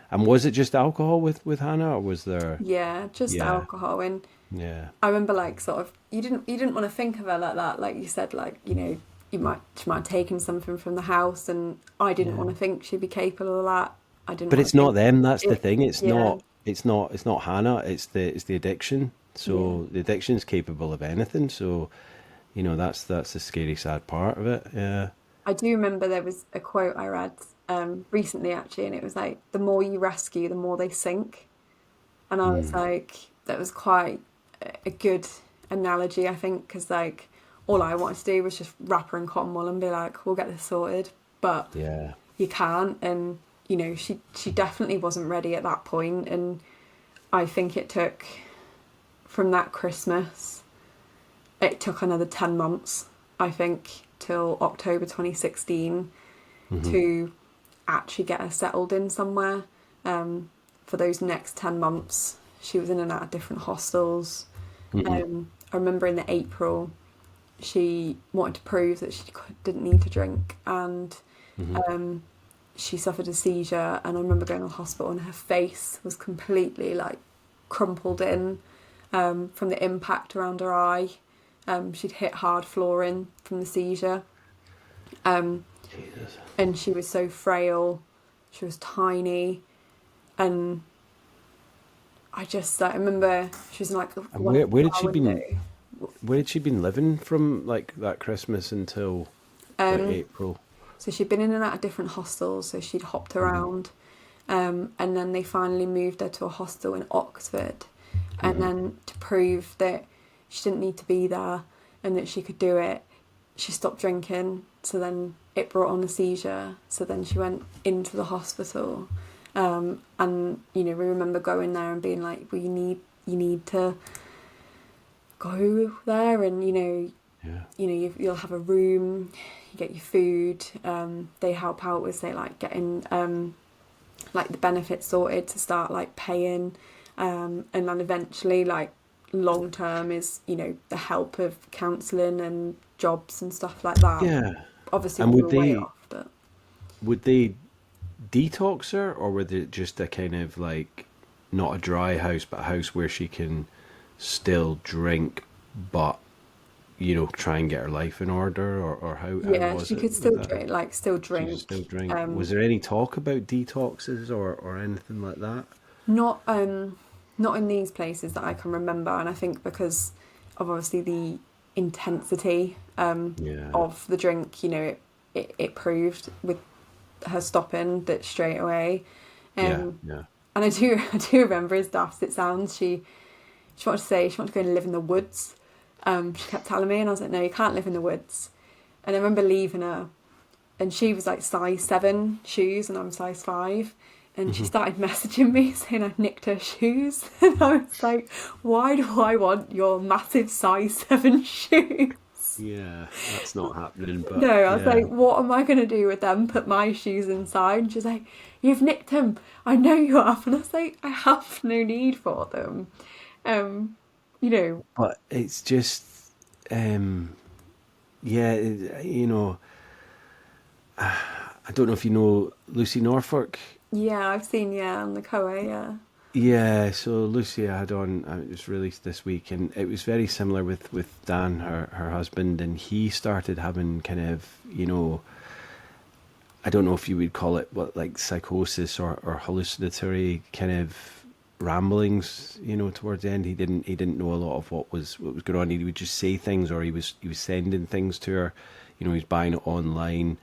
And was it just alcohol with Hannah, or was there? Just alcohol. And I remember, like, sort of, you didn't want to think of her like that, like you said, like, you know, she might have taken something from the house, and I didn't want to think she'd be capable of that. I didn't. But want it's to not think them. That's the it, thing. It's not Hannah. It's the addiction. So the addiction's capable of anything. So, you know, that's the scary, sad part of it. Yeah. I do remember there was a quote I read recently, actually, and it was like, the more you rescue, the more they sink. And I was like, that was quite a good analogy, I think, because, like, all I wanted to do was just wrap her in cotton wool and be like, we'll get this sorted. But you can't. And, you know, she definitely wasn't ready at that point. And I think it took, from that Christmas, it took another 10 months, I think, till October 2016 to actually get her settled in somewhere. For those next 10 months, she was in and out of different hostels. I remember in the April, she wanted to prove that she didn't need to drink, and she suffered a seizure, and I remember going to the hospital and her face was completely, like, crumpled in from the impact around her eye. She'd hit hard flooring from the seizure. And she was so frail, she was tiny, and I remember she was in, like, where had she been living from, like, that Christmas until April? So she'd been in and out of different hostels, so she'd hopped around, and then they finally moved her to a hostel in Oxford, and then to prove that she didn't need to be there and that she could do it, she stopped drinking. So then it brought on a seizure, so then she went into the hospital, and, you know, we remember going there and being like, well, you need to go there, and, you know, you'll have a room, you get your food, they help out with, say, like, getting like the benefits sorted to start, like, paying, and then eventually, like, long term is, you know, the help of counselling and jobs and stuff like that. Obviously, and we were way off, but would they detox her, or were they just a kind of, like, not a dry house, but a house where she can still drink but try and get her life in order, or how Yeah, was she it could with still that? drink, like still She could drink. still drink. Was Um, there any talk about detoxes or anything like that? not not in these places that I can remember, and I think because of obviously the intensity Yeah, of the drink, it proved with her stopping that straight away. yeah, Um, yeah. and I do I do remember, as daft as it sounds, she wanted to say she wanted to go and live in the woods. She kept telling me, and I was like, no, you can't live in the woods. And I remember leaving her, and she was like size 7 shoes, and I'm size 5. And she Hmm. started messaging me saying I nicked her shoes. And I was like, why do I want your massive size 7 shoes? Yeah, that's not happening. No, But I was yeah, like, what am I going to do with them? Put my shoes inside? And she's like, you've nicked them. I know you have. And I was like, I have no need for them. Um, you know, but it's just, um, yeah, I don't know if you know Lucy Norfolk. yeah, I've seen, yeah, on the Koa, yeah. Yeah, so Lucy I had on, it was released this week, and it was very similar with Dan, her husband, and he started having kind of, I don't know if you would call it what, like psychosis or hallucinatory kind of ramblings, towards the end. He didn't know a lot of what was going on. He would just say things, or he was sending things to her, he was buying it online.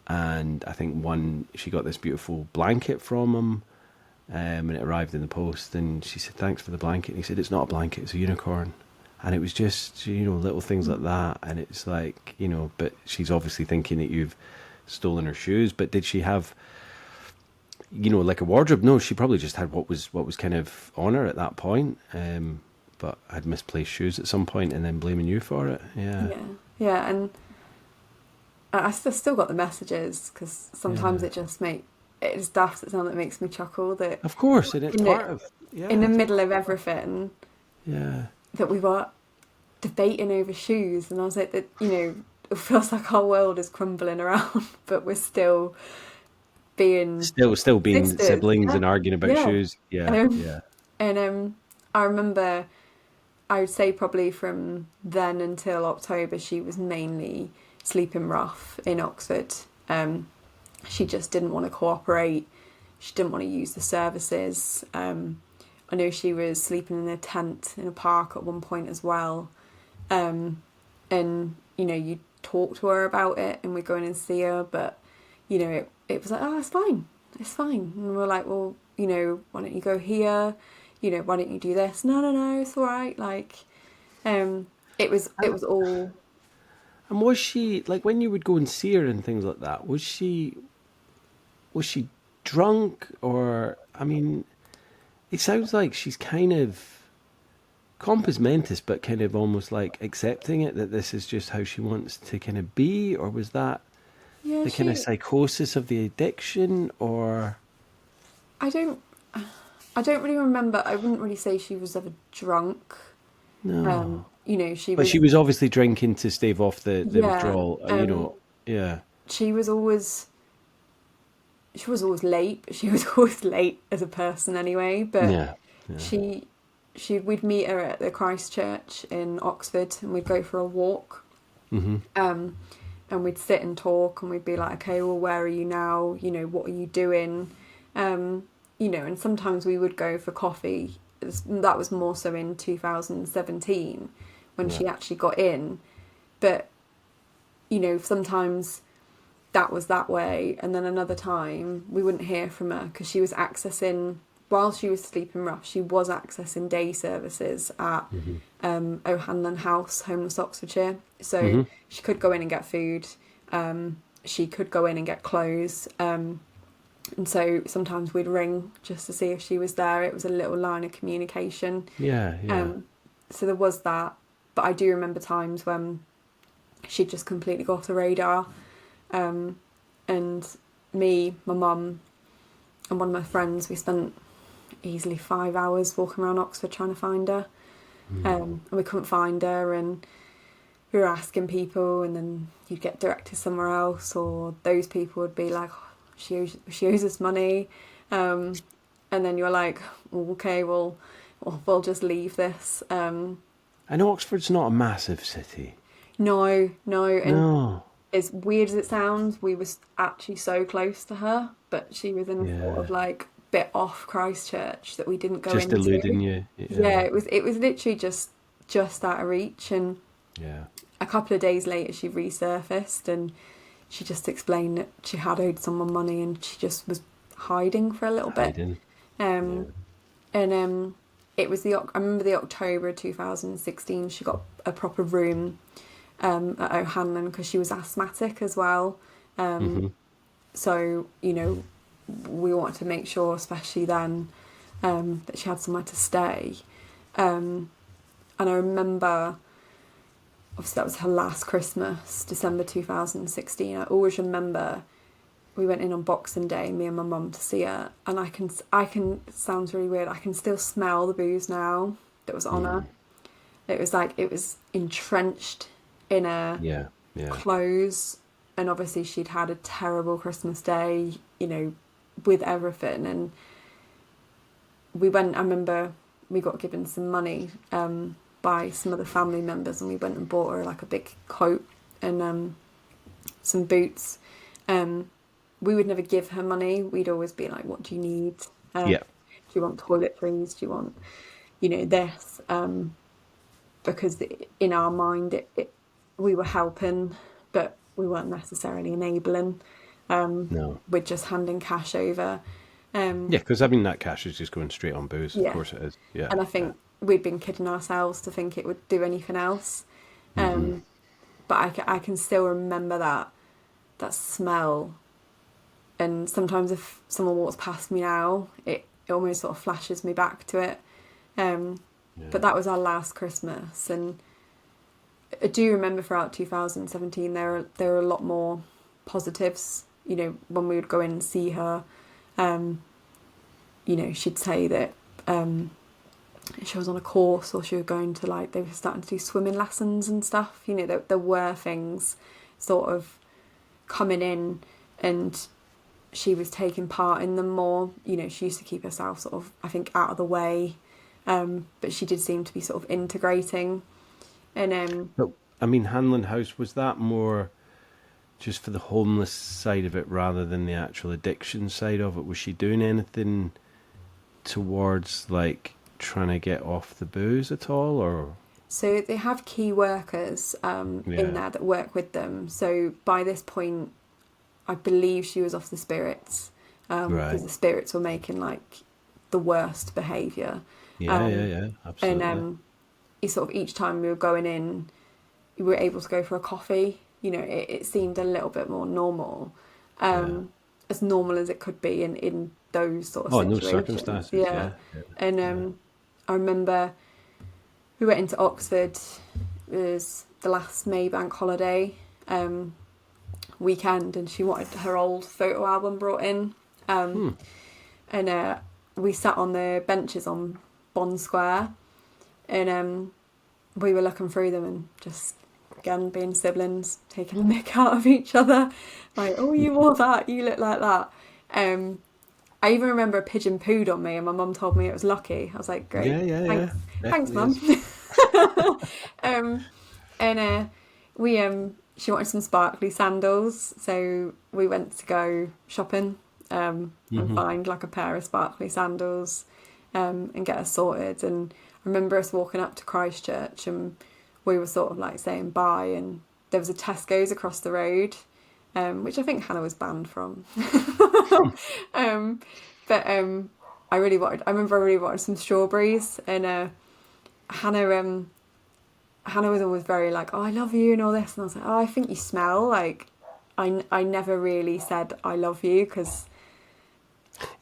And I think she got this beautiful blanket from him, and it arrived in the post, and she said, thanks for the blanket. And he said, it's not a blanket, it's a unicorn. And it was just, little things like that. And it's like, but she's obviously thinking that you've stolen her shoes. But did she have, like a wardrobe? No, she probably just had what was kind of on her at that point. But had misplaced shoes at some point and then blaming you for it. Yeah. Yeah, yeah, and still got the messages because sometimes Yeah. it's daft. It sounds that makes me chuckle that Of course. And it's in the part of, in yeah, the it's middle part of of it. everything Yeah. that we were debating over shoes, and I was like, that it feels like our world is crumbling around, but we're still being Still being sisters. siblings Yeah, and arguing about yeah. shoes. Yeah, Um, yeah. and I remember, I would say probably from then until October, she was mainly sleeping rough in Oxford. She just didn't want to cooperate. She didn't want to use the services. I know she was sleeping in a tent in a park at one point as well. And you talk to her about it, and we'd go in and see her, but it was like, oh, it's fine. And we're like, well, why don't you go here? Why don't you do this? No, it's all right. Like, it was all. And was she like when you would go and see her and things like that? Was she drunk, or I mean, it sounds like she's kind of compos mentis, but kind of almost like accepting it that this is just how she wants to kind of be, or was that Yeah, the kind of psychosis of the addiction, or I don't. I don't really remember. I wouldn't really say she was ever drunk. no? She But she was. was obviously drinking to stave off the Yeah. withdrawal. Yeah, She was always. She was always late. She was always late as a person anyway. But yeah, yeah. she, we'd meet her at the Christ Church in Oxford, and we'd go for a walk. Hmm. And we'd sit and talk, and we'd be like, okay, well, where are you now? What are you doing? And sometimes we would go for coffee. That was more so in 2017 when Yeah, she actually got in. But, sometimes that was that way. And then another time we wouldn't hear from her because she was accessing, while she was sleeping rough, she was accessing day services at O'Hanlon House, Homeless Oxfordshire. So hmm, she could go in and get food. She could go in and get clothes. And so sometimes we'd ring just to see if she was there. It was a little line of communication. yeah, yeah. So there was that. But I do remember times when she'd just completely got off the radar. And me, my mum, and one of my friends, we spent easily 5 hours walking around Oxford trying to find her. And we couldn't find her, and we were asking people, and then you'd get directed somewhere else, or those people would be like, oh, she owes us money. And then you're like, oh, okay, we'll just leave this. I know Oxford's not a massive city. No, no, and No. as weird as it sounds, we was actually so close to her, but she was in a sort of Yeah. like bit off Christchurch that we didn't go Just into. eluding you. Yeah, Yeah. it was literally just out of reach, and Yeah. a couple of days later she resurfaced and she just explained that she had owed someone money and she just was hiding for a little bit. Hiding. Yeah. Um, and it was I remember the October 2016. She got a proper room at O'Hanlon because she was asthmatic as well. Hmm. So we wanted to make sure, especially then, that she had somewhere to stay. And I remember, obviously, that was her last Christmas, December 2016. I always remember we went in on Boxing Day, me and my mum, to see her, and it sounds really weird, I can still smell the booze now that was on her. It was like it was entrenched in her Yeah. Yeah. clothes, and obviously she'd had a terrible Christmas Day, with everything. And I remember we got given some money by some other family members, and we went and bought her like a big coat and some boots. We would never give her money. We'd always be like, what do you need? Yeah. Do you want toiletries? Do you want, this? Because in our mind, we were helping, but we weren't necessarily enabling. No. We're just handing cash over. Yeah, because I mean that cash is just going straight on booze. Of Yeah. course it is. Yeah. And I think we'd been kidding ourselves to think it would do anything else. But I can still remember that smell. And sometimes if someone walks past me now, it almost sort of flashes me back to it. But that was our last Christmas, and I do remember throughout 2017 there were a lot more positives. When we would go in and see her, she'd say that she was on a course, or she was going to, like, they were starting to do swimming lessons and stuff. There were things sort of coming in, and she was taking part in them more. She used to keep herself sort of, I think, out of the way, but she did seem to be sort of integrating. And But I mean, Hanlon House, was that more just for the homeless side of it rather than the actual addiction side of it? Was she doing anything towards like trying to get off the booze at all, or? so they have key workers in there that work with them. So by this point, I believe she was off the spirits, because the spirits were making like the worst behaviour. Yeah, absolutely. And sort of each time we were going in, we were able to go for a coffee. It seemed a little bit more normal, as normal as it could be in those sort of no situations. circumstances. Yeah. And I remember we went into Oxford. It was the last May bank holiday weekend, and she wanted her old photo album brought in. And we sat on the benches on Bond Square, and we were looking through them and just, again, being siblings, taking the mick out of each other, like, oh, you wore that, you look like that. I even remember a pigeon pooed on me, and my mum told me it was lucky. I was like, great, thanks mum. And she wanted some sparkly sandals, so we went to go shopping and find like a pair of sparkly sandals and get us sorted. And I remember us walking up to Christchurch, and we were sort of like saying bye, and there was a Tesco's across the road, which I think Hannah was banned from. But I remember I really wanted some strawberries, and Hannah was always very like, oh, I love you and all this, and I was like, oh, I think you smell. Like, I never really said I love you, because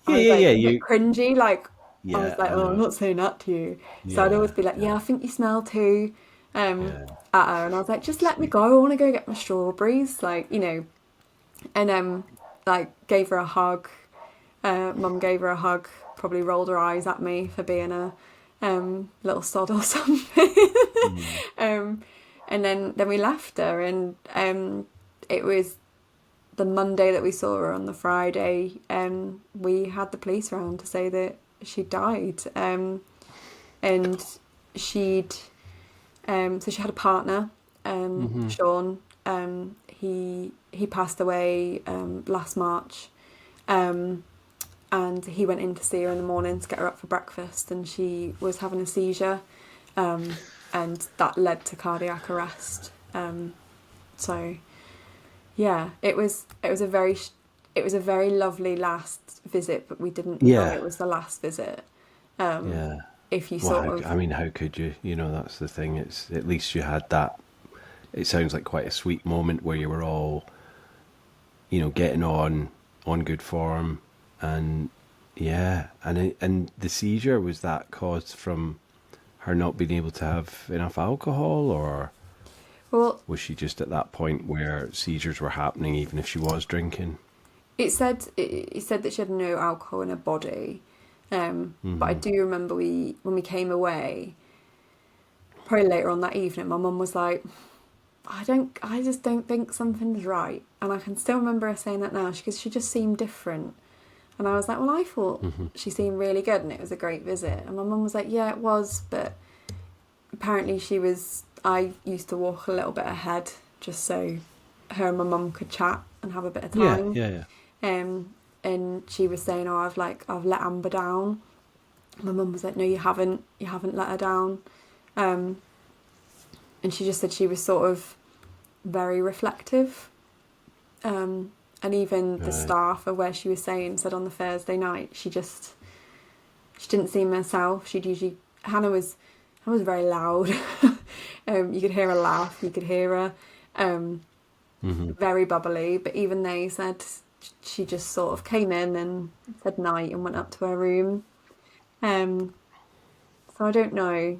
I was a bit cringy. Like, I was like, oh, I'm not saying that to you. So I'd always be like, I think you smell too, at her, and I was like, just let me go. I want to go get my strawberries, like, and like gave her a hug. Mum gave her a hug. Probably rolled her eyes at me for being a little sod or something. And then we left her, and it was the Monday that we saw her. On the Friday, we had the police around to say that she died, and she'd so she had a partner, Sean. He passed away last March, and he went in to see her in the morning to get her up for breakfast, and she was having a seizure, and that led to cardiac arrest. So yeah, it was a very lovely last visit, but we didn't know Yeah. it was the last visit. Yeah. If you Well, sort of, I mean, how could you? You know, that's the thing. It's at least you had that. It sounds like quite a sweet moment where you were all, getting on good form, and yeah, and the seizure, was that caused from her not being able to have enough alcohol, or well, was she just at that point where seizures were happening even if she was drinking? it said that she had no alcohol in her body, but I do remember when we came away, probably later on that evening, my mum was like, I just don't think something's right. And I can still remember her saying that now, because she just seemed different. And I was like, well, I thought she seemed really good and it was a great visit. And my mum was like, yeah, it was, but apparently I used to walk a little bit ahead just so her and my mum could chat and have a bit of Yeah, time. yeah, yeah. And she was saying, oh, I've let Amber down. My mum was like, no, you haven't let her down. And she just said she was sort of very reflective. And even the Right. staff of where she was saying said on the Thursday night, she didn't seem herself. Hannah was very loud. You could hear her laugh, you could hear her very bubbly, but even they said she just sort of came in and said night and went up to her room. So I don't know.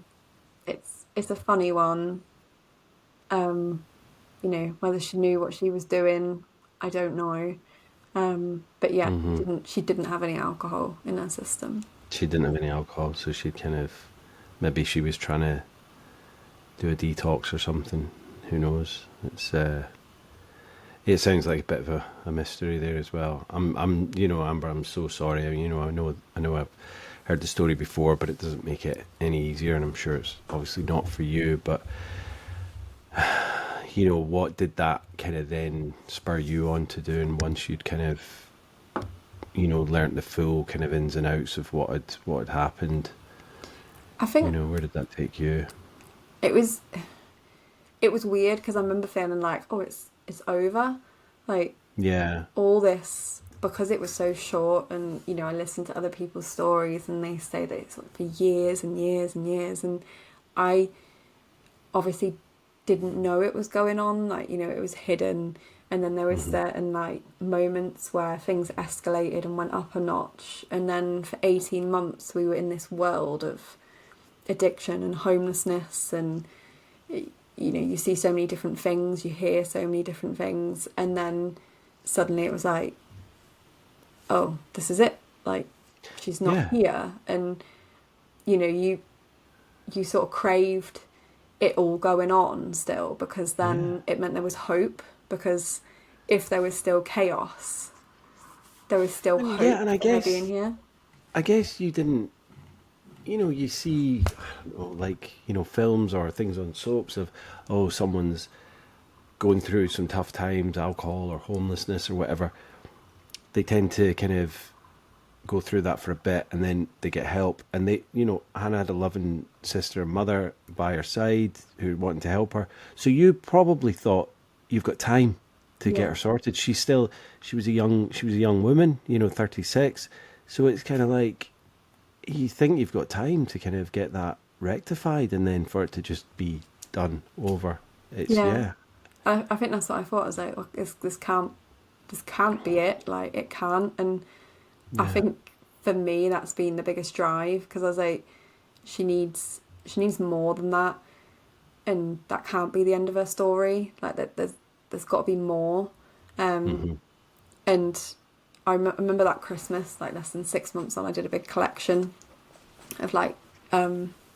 It's a funny one. Whether she knew what she was doing, I don't know. But yeah, she didn't have any alcohol in her system. She didn't have any alcohol, so she kind of, maybe she was trying to do a detox or something. Who knows? It sounds like a bit of a mystery there as well. Amber, I'm so sorry. I know I've heard the story before, but it doesn't make it any easier, and I'm sure it's obviously not for you. But what did that kind of then spur you on to doing once you'd kind of, learnt the full kind of ins and outs of what had happened? I think Where did that take you? it was weird because I remember feeling like, oh, it's over, like Yeah. all this, because it was so short. And I listened to other people's stories and they say that it's for years and years and years, and I obviously didn't know it was going on, like it was hidden. And then there was certain like moments where things escalated and went up a notch, and then for 18 months we were in this world of addiction and homelessness, and you see so many different things, you hear so many different things, and then suddenly it was like, oh, this is it, like she's not here. And you sort of craved it all going on still, because then it meant there was hope, because if there was still chaos, there was still hope Yeah, and I of her guess being here. you didn't, you see, I don't know, like, films or things on soaps of, oh, someone's going through some tough times, alcohol or homelessness or whatever. They tend to kind of go through that for a bit and then they get help. And Hannah had a loving sister and mother by her side who wanted to help her. So you probably thought, you've got time to get her sorted. She was a young woman, 36. So it's kind of like, you think you've got time to kind of get that rectified, and then for it to just be done over. I think that's what I thought. I was like, oh, this can't be it. Like, it can't. And I think for me that's been the biggest drive, because I was like, she needs more than that, and that can't be the end of her story. Like, there's got to be more. And I remember that Christmas, like less than 6 months on, I did a big collection of like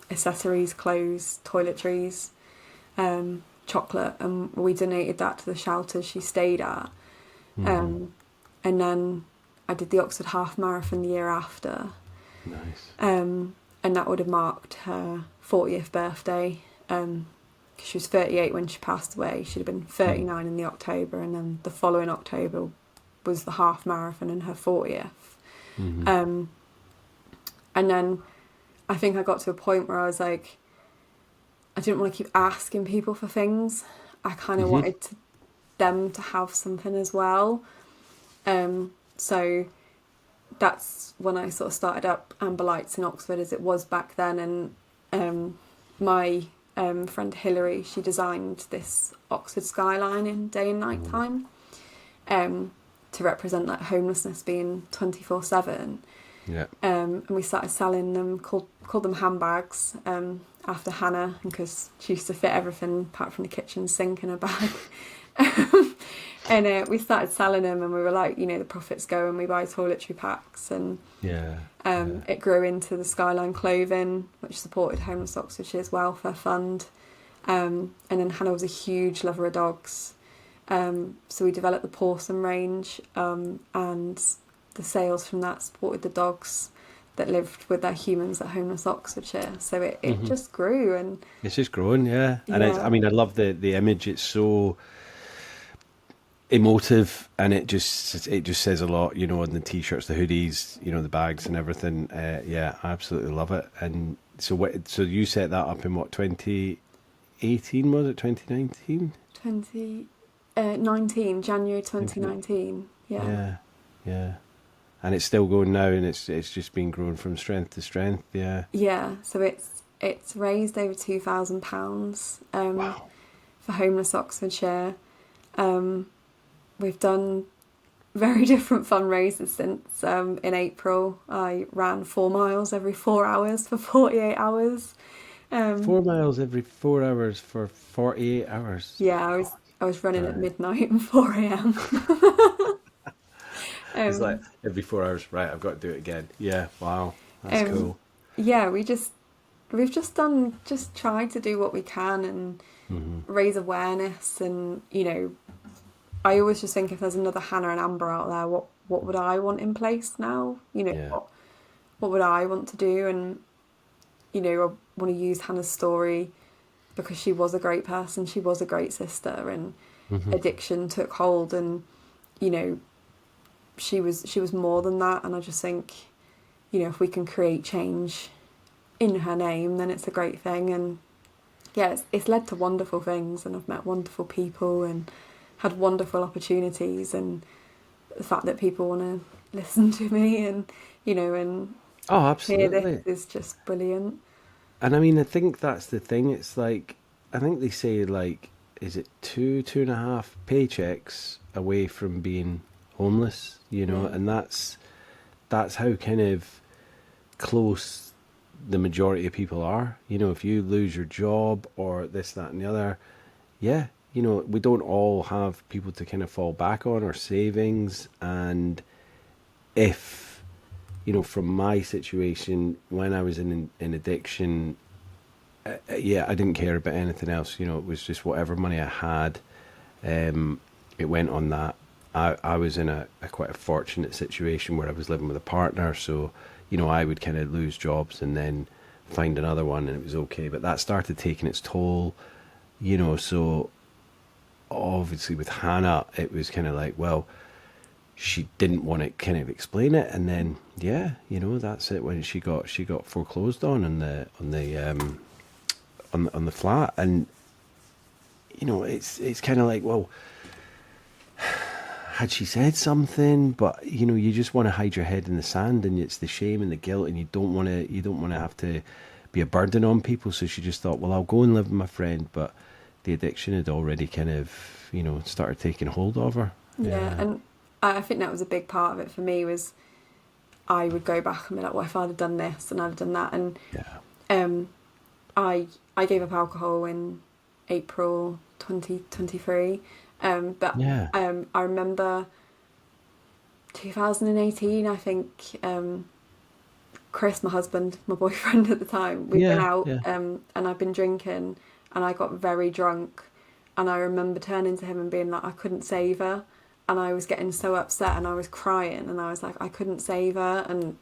accessories, clothes, toiletries, chocolate, and we donated that to the shelters she stayed at. And then I did the Oxford Half Marathon the year after. Nice. And that would have marked her 40th birthday. she was 38 when she passed away. She'd have been 39 in the October, and then the following October was the half marathon and her 40th. And then I think I got to a point where I was like, I didn't want to keep asking people for things. I kind of wanted them to have something as well. So that's when I sort of started up Amber Lights in Oxford, as it was back then. And my friend Hilary, she designed this Oxford skyline in day and night time, to represent like homelessness being 24/7. Yeah. And we started selling them, called them handbags, after Hannah, because she used to fit everything apart from the kitchen sink in a bag. And we started selling them, and we were like, you know, the profits go and we buy toiletry packs, and it grew into the Skyline Clothing, which supported Homeless Oxfordshire's welfare fund. And then Hannah was a huge lover of dogs, so we developed the porcelain range, and the sales from that supported the dogs that lived with their humans at Homeless Oxfordshire. So it just grew, and it's just growing, yeah. And Yeah. It's, I mean, I love the image. It's so emotive, and it just says a lot, you know, on the t-shirts, the hoodies, you know, the bags and everything. Yeah, I absolutely love it. And so you set that up in what, 2018, was it 2019? 2019, January 2019. Yeah. And it's still going now, and it's just been growing from strength to strength. Yeah, so it's raised over £2,000 Wow. for Homeless Oxfordshire. We've done very different fundraisers since. In April, I ran 4 miles every 4 hours for 48 hours. 4 miles every 4 hours for 48 hours. Yeah, I was running at midnight and 4 a.m. It's like every 4 hours, right, I've got to do it again. Yeah, wow, that's cool. Yeah, we've just tried to do what we can and raise awareness. And, you know, I always just think, if there's another Hannah and Amber out there, what would I want in place now? You know, what would I want to do? And, you know, I want to use Hannah's story because she was a great person, she was a great sister, and addiction took hold, and, you know, she was more than that. And I just think, you know, if we can create change in her name, then it's a great thing. And yeah, it's led to wonderful things, and I've met wonderful people and had wonderful opportunities, and the fact that people want to listen to me and, you know, and Oh, hear absolutely. this is just brilliant. And I mean, I think that's the thing. It's like, I think they say, like, is it two and a half paychecks away from being homeless, you know? Yeah. And that's how kind of close the majority of people are. You know, if you lose your job or this, that, and the other, yeah, you know, we don't all have people to kind of fall back on, or savings. And if, you know, from my situation, when I was in addiction, yeah, I didn't care about anything else. You know, it was just whatever money I had, it went on that. I was in a quite a fortunate situation where I was living with a partner, so, you know, I would kind of lose jobs and then find another one, and it was okay. But that started taking its toll, you know. So obviously with Hannah, it was kind of like, well, she didn't want to kind of explain it, and then yeah, you know, that's it. When she got foreclosed on the flat, and, you know, it's kind of like, well, had she said something? But, you know, you just want to hide your head in the sand, and it's the shame and the guilt, and you don't want to have to be a burden on people. So she just thought, well, I'll go and live with my friend. But the addiction had already kind of, you know, started taking hold of her. Yeah, and I think that was a big part of it for me. Was I would go back and be like, well, if I'd have done this and I'd have done that. And I gave up alcohol in April 2023. I remember 2018, I think, Chris, my husband, my boyfriend at the time, we'd been out, and I'd been drinking, and I got very drunk, and I remember turning to him and being like, I couldn't save her, and I was getting so upset, and I was crying, and I was like, I couldn't save her. And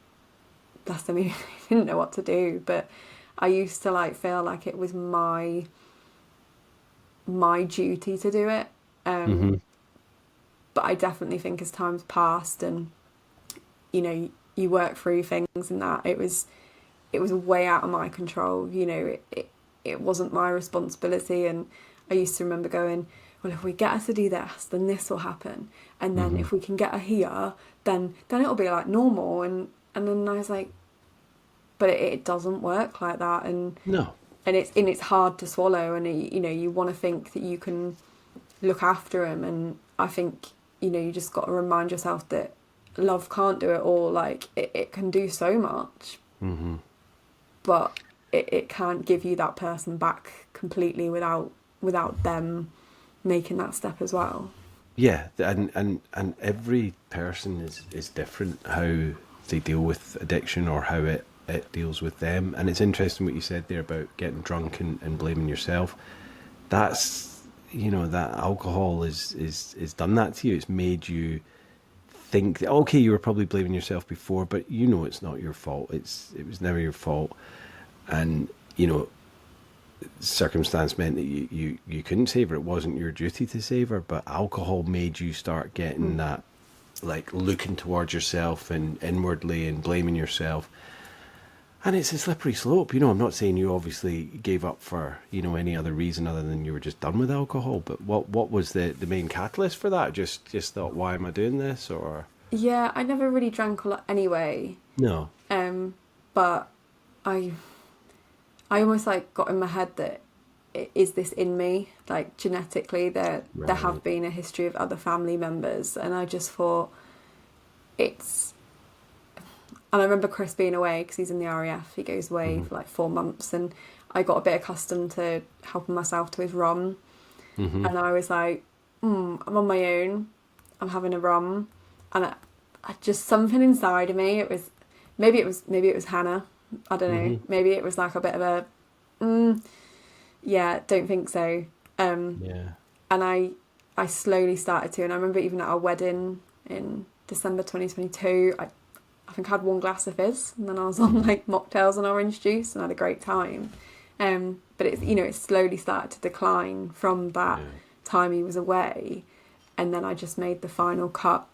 that's, I mean, I didn't know what to do, but I used to like feel like it was my my duty to do it. But I definitely think as time's passed and, you know, you work through things and that, it was way out of my control. You know, it wasn't my responsibility. And I used to remember going, well, if we get her to do this, then this will happen. And then if we can get her here, then it'll be like normal. And then I was like, but it doesn't work like that. And No. and it's hard to swallow. And you know, you want to think that you can look after him. And I think, you know, you just got to remind yourself that love can't do it all. Like it can do so much, but it can't give you that person back completely without them making that step as well. Yeah, and every person is different how they deal with addiction or how it deals with them. And it's interesting what you said there about getting drunk and blaming yourself. That's, you know, that alcohol is done that to you. It's made you think that, okay, you were probably blaming yourself before, but you know it's not your fault. It was never your fault. And, you know, circumstance meant that you couldn't save her. It wasn't your duty to save her, but alcohol made you start getting that, like, looking towards yourself and inwardly and blaming yourself. And it's a slippery slope. You know, I'm not saying you obviously gave up for, you know, any other reason other than you were just done with alcohol, but what was the main catalyst for that? Just thought, why am I doing this? Or Yeah, I never really drank a lot anyway. no. But I almost like got in my head that is this in me? Like genetically, there have been a history of other family members, and I just thought it's. And I remember Chris being away because he's in the RAF. He goes away for like 4 months, and I got a bit accustomed to helping myself to his rum, and I was like, I'm on my own. I'm having a rum, and I just something inside of me. Maybe it was Hannah. I don't know. Maybe it was like a bit of a, yeah, don't think so. Yeah. And I slowly started to, and I remember even at our wedding in December 2022, I think I had 1 glass of fizz, and then I was on like mocktails and orange juice, and had a great time. But it's, you know, it slowly started to decline from that time he was away, and then I just made the final cut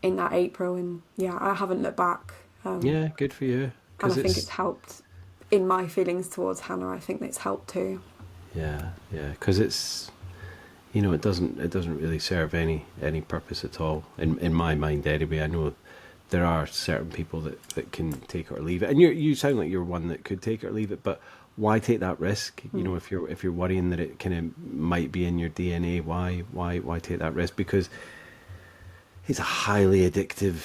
in that April, and yeah, I haven't looked back. Yeah, good for you. And I think it's helped in my feelings towards Hannah. I think it's helped too. Yeah, because it's, you know, it doesn't really serve any purpose at all in my mind anyway. I know there are certain people that can take it or leave it, and you sound like you're one that could take it or leave it. But why take that risk? You know, if you're worrying that it kind of might be in your DNA, why take that risk? Because it's a highly addictive.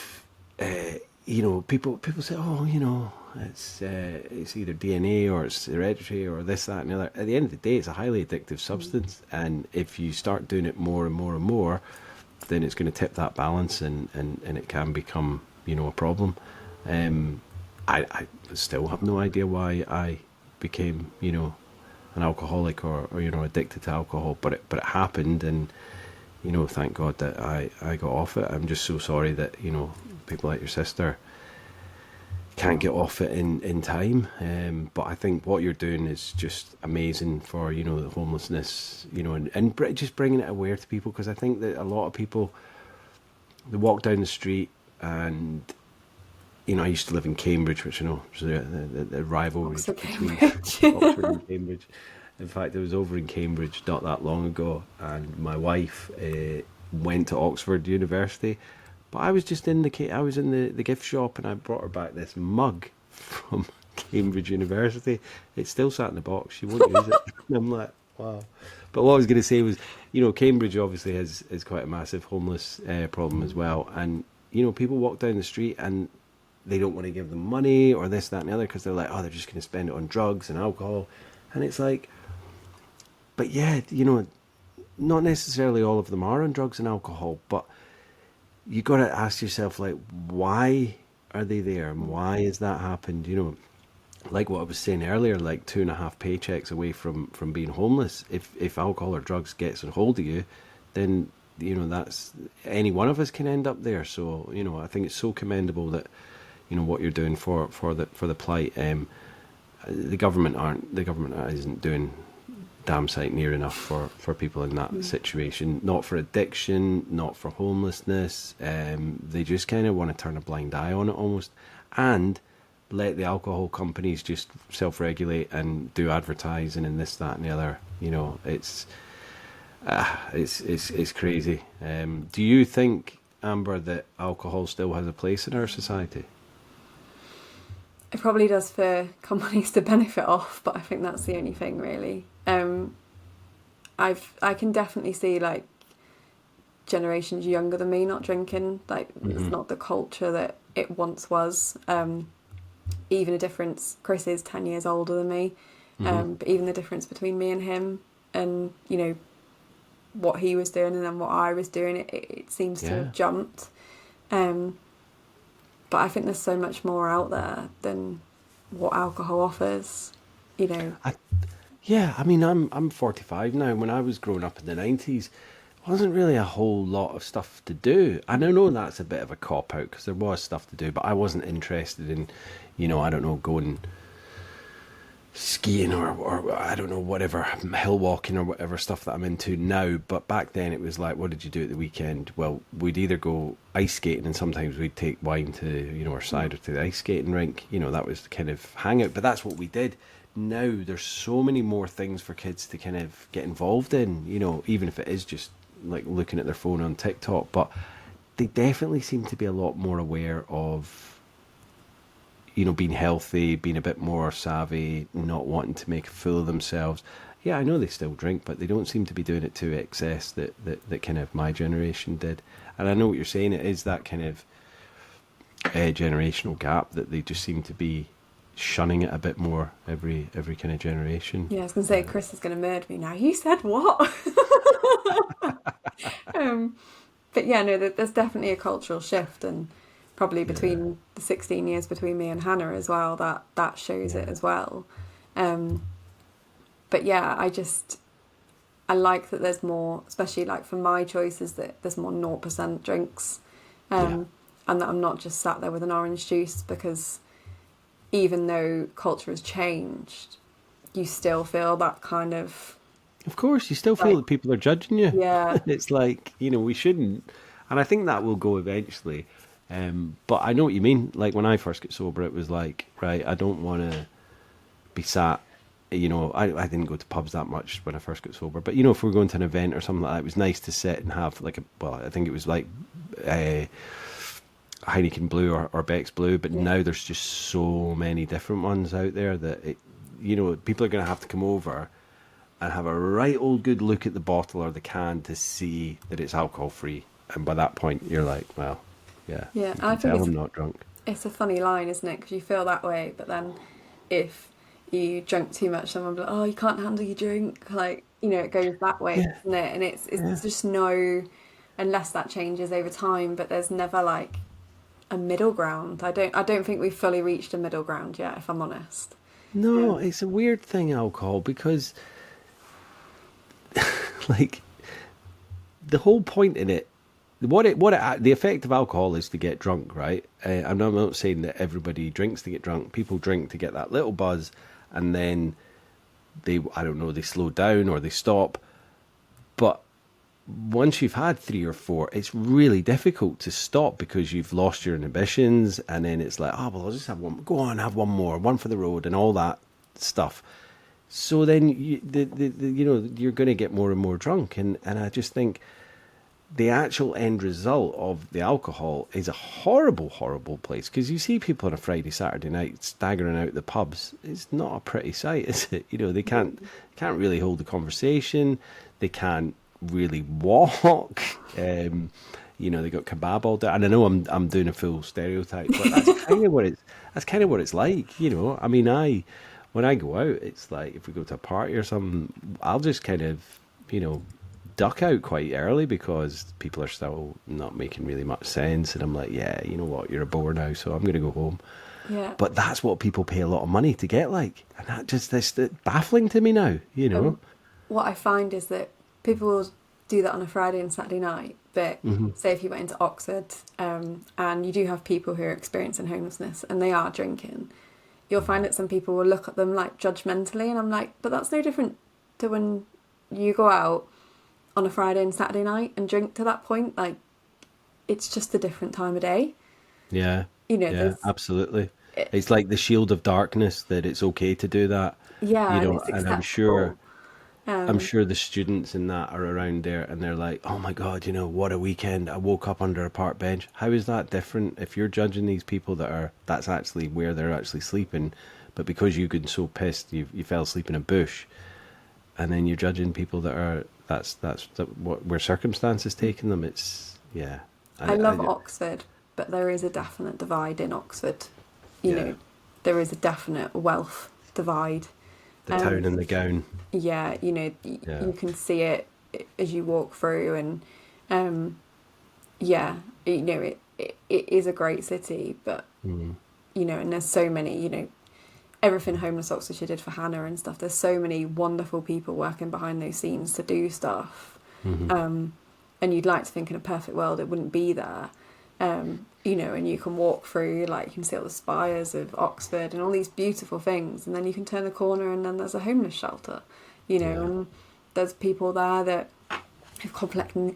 You know, people say, oh, you know, it's either DNA or it's hereditary or this, that, and the other. At the end of the day, it's a highly addictive substance, and if you start doing it more and more and more, then it's going to tip that balance, and it can become, you know, a problem. I still have no idea why I became, you know, an alcoholic or you know, addicted to alcohol, but it happened, and you know, thank God that I got off it. I'm just so sorry that, you know, people like your sister can't get off it in time. But I think what you're doing is just amazing for, you know, the homelessness, you know, and just bringing it aware to people, because I think that a lot of people, they walk down the street and, you know, I used to live in Cambridge, which, you know, was the rivalry between Oxford and Cambridge. In fact, I was over in Cambridge not that long ago, and my wife went to Oxford University, but I was just in the gift shop, and I brought her back this mug from Cambridge University. It's still sat in the box. She won't use it. And I'm like, wow. But what I was going to say was, you know, Cambridge obviously is quite a massive homeless problem as well, and you know, people walk down the street and they don't want to give them money or this, that, and the other, because they're like, oh, they're just going to spend it on drugs and alcohol, and it's like. But yeah, you know, not necessarily all of them are on drugs and alcohol, but you got to ask yourself, like, why are they there, and why has that happened? You know, like what I was saying earlier, like 2.5 paychecks away from being homeless. If alcohol or drugs gets a hold of you, then, you know, that's, any one of us can end up there. So, you know, I think it's so commendable that, you know, what you're doing for the plight. The government isn't doing damn sight near enough for people in that situation. Not for addiction, not for homelessness. They just kind of want to turn a blind eye on it almost, and let the alcohol companies just self-regulate and do advertising and this, that, and the other. You know, it's crazy. Do you think, Amber, that alcohol still has a place in our society? It probably does for companies to benefit off, but I think that's the only thing really. I can definitely see like generations younger than me not drinking. Like it's not the culture that it once was. Even a difference. Chris is 10 years older than me, but even the difference between me and him, and you know what he was doing and then what I was doing, it seems to have jumped. But I think there's so much more out there than what alcohol offers, you know. I mean, I'm 45 now. When I was growing up in the 90s, wasn't really a whole lot of stuff to do. And I know that's a bit of a cop-out because there was stuff to do, but I wasn't interested in, you know, I don't know, going skiing or I don't know, whatever, hill walking or whatever stuff that I'm into now. But back then it was like, what did you do at the weekend? Well, we'd either go ice skating, and sometimes we'd take wine to, you know, or cider to the ice skating rink. You know, that was the kind of hangout, but that's what we did. Now there's so many more things for kids to kind of get involved in, you know, even if it is just like looking at their phone on TikTok. But they definitely seem to be a lot more aware of, you know, being healthy, being a bit more savvy, not wanting to make a fool of themselves. Yeah, I know they still drink, but they don't seem to be doing it to excess that kind of my generation did. And I know what you're saying, it is that kind of generational gap that they just seem to be shunning it a bit more every kind of generation. Yeah, I was going to say, Chris is going to murder me now. You said what? But yeah, no, there's definitely a cultural shift, and probably between the 16 years between me and Hannah as well, that shows it as well. But yeah, I like that there's more, especially like for my choices, that there's more 0% drinks, and that I'm not just sat there with an orange juice, because even though culture has changed, you still feel that kind of... Of course, you still feel that people are judging you. Yeah. It's like, you know, we shouldn't. And I think that will go eventually. But I know what you mean. Like when I first got sober, it was like, right, I don't want to be sat, you know, I didn't go to pubs that much when I first got sober. But, you know, if we were going to an event or something like that, it was nice to sit and have like I think it was like Heineken Blue or Beck's Blue. But now there's just so many different ones out there that, you know, people are going to have to come over and have a right old good look at the bottle or the can to see that it's alcohol free. And by that point, you're like, well, yeah, I think I'm not drunk. It's a funny line, isn't it? Because you feel that way, but then if you drink too much, someone will be like, oh, you can't handle your drink. Like, you know, it goes that way, doesn't it? And it's just no, unless that changes over time, but there's never like a middle ground. I don't think we've fully reached a middle ground yet, if I'm honest. No, it's a weird thing, alcohol, because like the whole point in it, the effect of alcohol is to get drunk, right? I'm not saying that everybody drinks to get drunk. People drink to get that little buzz, and then they slow down or they stop. But once you've had 3 or 4, it's really difficult to stop because you've lost your inhibitions, and then it's like, oh well, I'll just have one. Go on, have one more, one for the road, and all that stuff. So then you know, you're going to get more and more drunk, and I just think the actual end result of the alcohol is a horrible, horrible place, because you see people on a Friday, Saturday night staggering out the pubs. It's not a pretty sight, is it? You know, they can't really hold a conversation. They can't really walk. You know, they got kebab all day. And I know I'm doing a full stereotype, but that's kind of what it's like. You know, I mean, when I go out, it's like if we go to a party or something, I'll just kind of, you know, duck out quite early because people are still not making really much sense, and I'm like, yeah, you know what, you're a bore now, so I'm going to go home. Yeah. But that's what people pay a lot of money to get, like, and that just is baffling to me now, you know. What I find is that people will do that on a Friday and Saturday night, but say if you went into Oxford and you do have people who are experiencing homelessness and they are drinking, you'll find that some people will look at them like judgmentally, and I'm like, but that's no different to when you go out on a Friday and Saturday night and drink to that point. Like, it's just a different time of day. Yeah, You know, yeah, there's absolutely. it, It's like the shield of darkness that it's okay to do that, yeah, you and know, it's and I'm sure. acceptable. I'm Um, sure the students in that are around there and they're like, oh my God, what a weekend. I woke up under a park bench. How is that different if you're judging these people that's actually where they're actually sleeping, but because you've been so pissed, you fell asleep in a bush, and then you're judging people what where circumstance is taking them. It's, yeah. I love I Oxford, but there is a definite divide in Oxford. You yeah, know, there is a definite wealth divide. the town Um, and the gown. yeah, Yeah. you can see it as you walk through, and um, yeah, it is a great city, but Mm. and there's so many, everything Homeless Oxfordshire did for Hannah and stuff. There's so many wonderful people working behind those scenes to do stuff. Hmm. And you'd like to think in a perfect world it wouldn't be there. And you can walk through, like, you can see all the spires of Oxford and all these beautiful things, and then you can turn the corner and then there's a homeless shelter, Yeah. and there's people there that have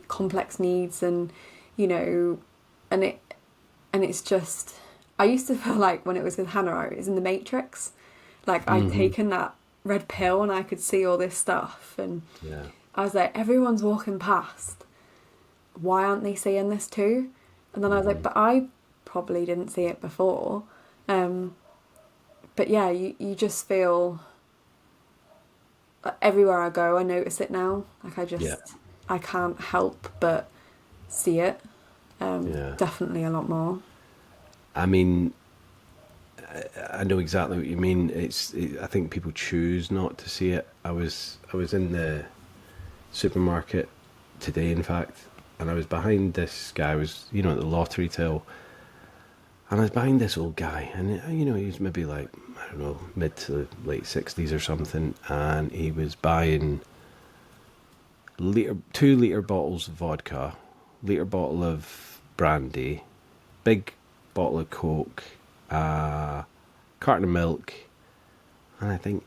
complex needs, and you know, and it's just, I used to feel like when it was with Hannah, I was in the Matrix, like I'd Hmm. taken that red pill and I could see all this stuff, and Yeah. I was like, everyone's walking past, why aren't they seeing this too? And then I was like, Hmm. but I probably didn't see it before. Um, but yeah, you just feel, everywhere I go, I notice it now. Like, Yeah. I can't help but see it. Yeah. Definitely a lot more. I mean, I know exactly what you mean. I think people choose not to see it. I was in the supermarket today, in fact, and I was behind this guy. I was, at the lottery till, and I was behind this old guy, and he was maybe like, I don't know, mid to late 60s or something, and he was buying 2 liter bottles of vodka, liter bottle of brandy, big bottle of Coke, carton of milk, and I think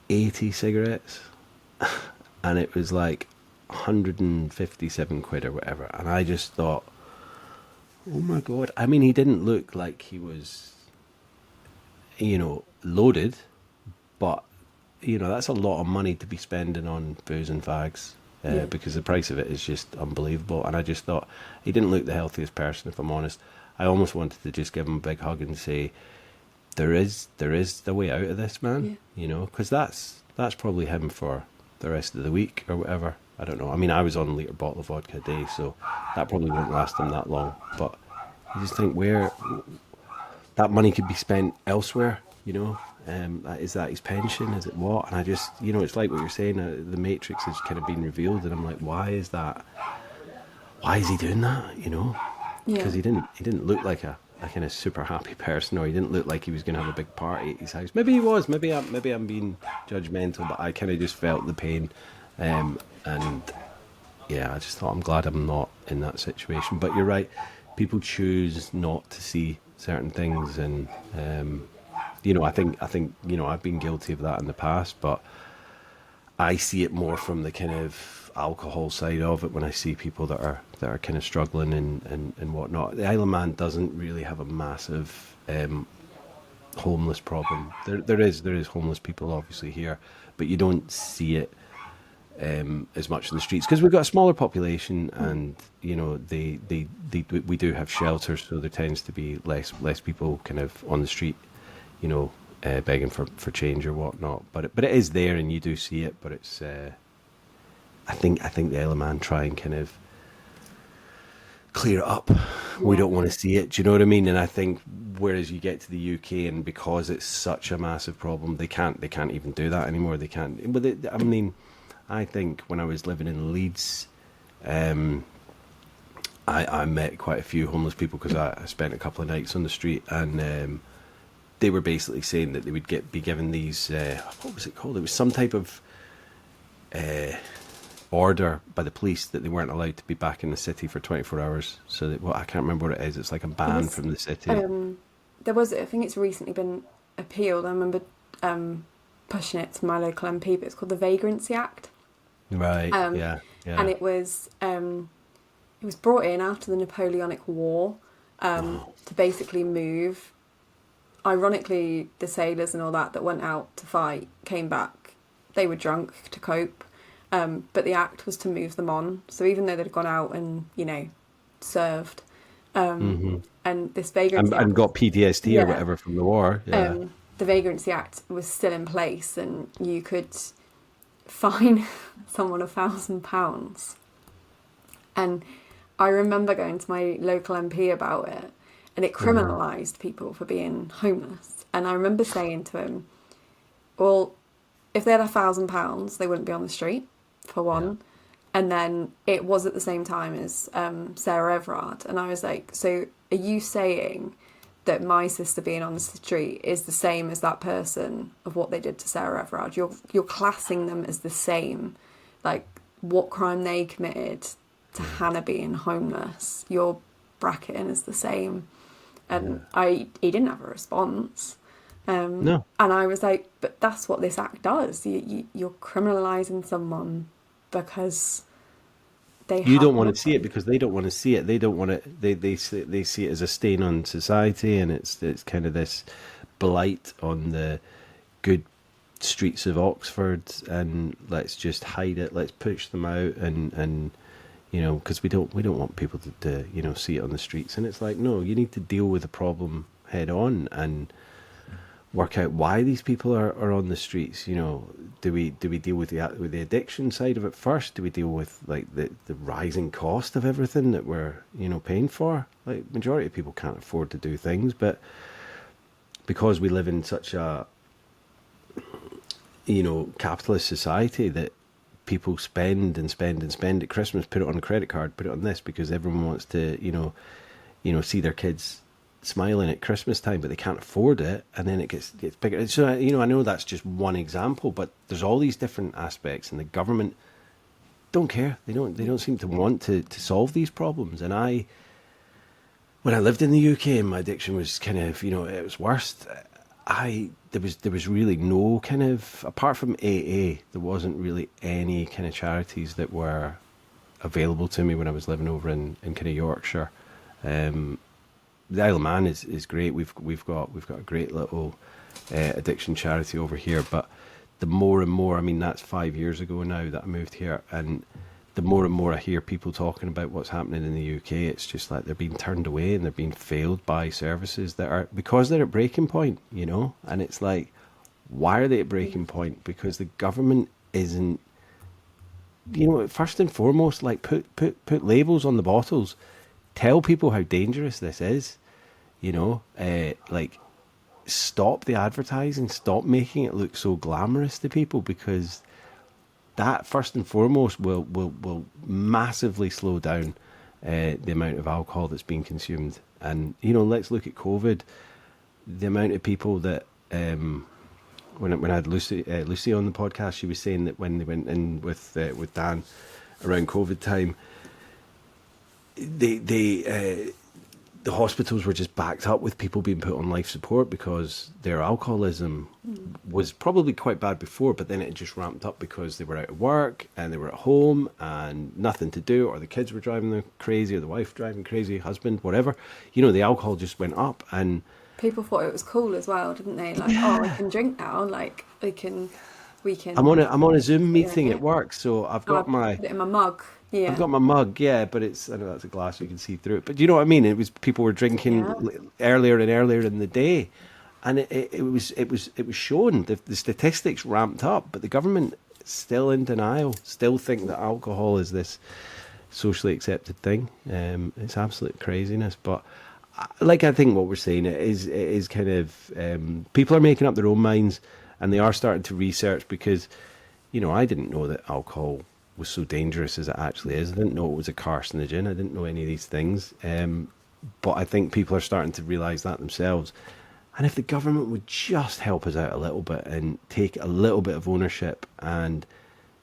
80 cigarettes. And it was like 157 quid or whatever. And I just thought, oh my God. I mean, he didn't look like he was, loaded, but, that's a lot of money to be spending on booze and fags. Yeah. Because the price of it is just unbelievable. And I just thought he didn't look the healthiest person, if I'm honest. I almost wanted to just give him a big hug and say, there is the way out of this, man. Yeah. Because that's probably him for the rest of the week or whatever. I don't know. I mean, I was on a liter bottle of vodka a day, so that probably won't last him that long. But you just think where that money could be spent elsewhere. Is that his pension? Is it what? And I just, it's like what you're saying. The Matrix has kind of been revealed, and I'm like, why is that? Why is he doing that? Yeah. Because he didn't look like a kind of super happy person, or he didn't look like he was going to have a big party at his house. Maybe he was. Maybe I'm being judgmental, but I kind of just felt the pain, and yeah, I just thought I'm glad I'm not in that situation. But you're right, people choose not to see certain things, and I think I've been guilty of that in the past, but I see it more from the kind of alcohol side of it when I see people that are kind of struggling and whatnot. The Isle of Man doesn't really have a massive homeless problem. There is homeless people obviously here, but you don't see it as much in the streets because we've got a smaller population, and we do have shelters, so there tends to be less people kind of on the street, begging for change or whatnot. But it is there, and you do see it. But it's I think the Isle of Man try and kind of clear it up. We Yeah. don't want to see it. Do you know what I mean? And I think whereas you get to the UK, and because it's such a massive problem, they can't even do that anymore. They can't. But I mean, I think when I was living in Leeds, I met quite a few homeless people because I spent a couple of nights on the street, and they were basically saying that they would be given these what was it called? It was some type of order by the police that they weren't allowed to be back in the city for 24 hours. So that, well, I can't remember what it is. It's like a There ban was, from the city. there was, I think it's recently been appealed. I remember pushing it to my local MP, but it's called the Vagrancy Act. Right. And Yeah. it was brought in after the Napoleonic War to basically move. Ironically, the sailors and all that went out to fight came back. They were drunk to cope, but the act was to move them on. So even though they'd gone out and served, and this Vagrancy And Act, got PTSD or whatever from the war. Yeah. the Vagrancy Act was still in place, and you could fine someone £1,000. And I remember going to my local MP about it, and it criminalised people for being homeless. And I remember saying to him, well, if they had £1,000, they wouldn't be on the street, for one. Yeah. And then it was at the same time as Sarah Everard. And I was like, so are you saying that my sister being on the street is the same as that person of what they did to Sarah Everard? You're classing them as the same. Like, what crime they committed to Hannah being homeless, you're bracketing as the same. And he didn't have a response. No. And I was like, but that's what this act does. You're criminalising someone because you don't want to see it, because they don't want to see it. They don't want it. They see it as a stain on society, and it's kind of this blight on the good streets of Oxford, and let's just hide it. Let's push them out, and because we don't want people to see it on the streets. And it's like, no, you need to deal with the problem head on and work out why these people are on the streets. Do we deal with the addiction side of it first? Do we deal with like the rising cost of everything that we're paying for? Like, majority of people can't afford to do things, but because we live in such a capitalist society that people spend and spend and spend at Christmas, put it on a credit card, put it on this, because everyone wants to see their kids smiling at Christmas time, but they can't afford it, and then it gets bigger. So I know that's just one example, but there's all these different aspects, and the government don't care. They don't seem to want to solve these problems. And when I lived in the UK and my addiction was kind of it was worst, there was really no kind of, apart from AA, there wasn't really any kind of charities that were available to me when I was living over in kind of Yorkshire. The Isle of Man is great. We've got a great little addiction charity over here. But the more and more, I mean, that's 5 years ago now that I moved here, and the more and more I hear people talking about what's happening in the UK, it's just like they're being turned away and they're being failed by services because they're at breaking point, and it's like, why are they at breaking point? Because the government isn't, first and foremost, like put labels on the bottles, tell people how dangerous this is, like stop the advertising, stop making it look so glamorous to people, because that first and foremost will massively slow down the amount of alcohol that's being consumed. And let's look at COVID. The amount of people that when I had Lucy on the podcast, she was saying that when they went in with Dan around COVID time, the hospitals were just backed up with people being put on life support because their alcoholism was probably quite bad before, but then it just ramped up because they were out of work and they were at home and nothing to do, or the kids were driving them crazy, or the wife driving crazy, husband, whatever. The alcohol just went up, and people thought it was cool as well, didn't they? Like, oh, I can drink now. Like, we can. I'm on a Zoom meeting at work, so I've got put it in my mug. Yeah. I've got my mug, yeah, but I know that's a glass, you can see through it. But you know what I mean? It was, people were drinking earlier and earlier in the day, and it was shown. The statistics ramped up, but the government is still in denial, still think that alcohol is this socially accepted thing. It's absolute craziness. But I think what we're saying is kind of people are making up their own minds, and they are starting to research, because I didn't know that alcohol was so dangerous as it actually is. I didn't know it was a carcinogen. I didn't know any of these things. But I think people are starting to realise that themselves. And if the government would just help us out a little bit and take a little bit of ownership and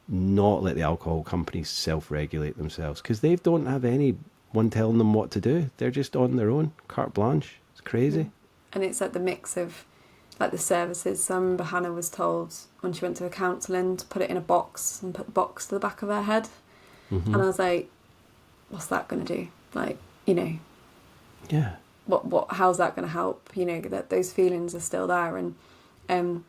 not let the alcohol companies self-regulate themselves, because they don't have anyone telling them what to do. They're just on their own, carte blanche. It's crazy. And it's like the mix of like the services. So I remember Hannah was told when she went to her counselling to put it in a box and put the box to the back of her head. And I was like, what's that going to do? Like, you know, Yeah. how's that going to help? You know, that those feelings are still there. And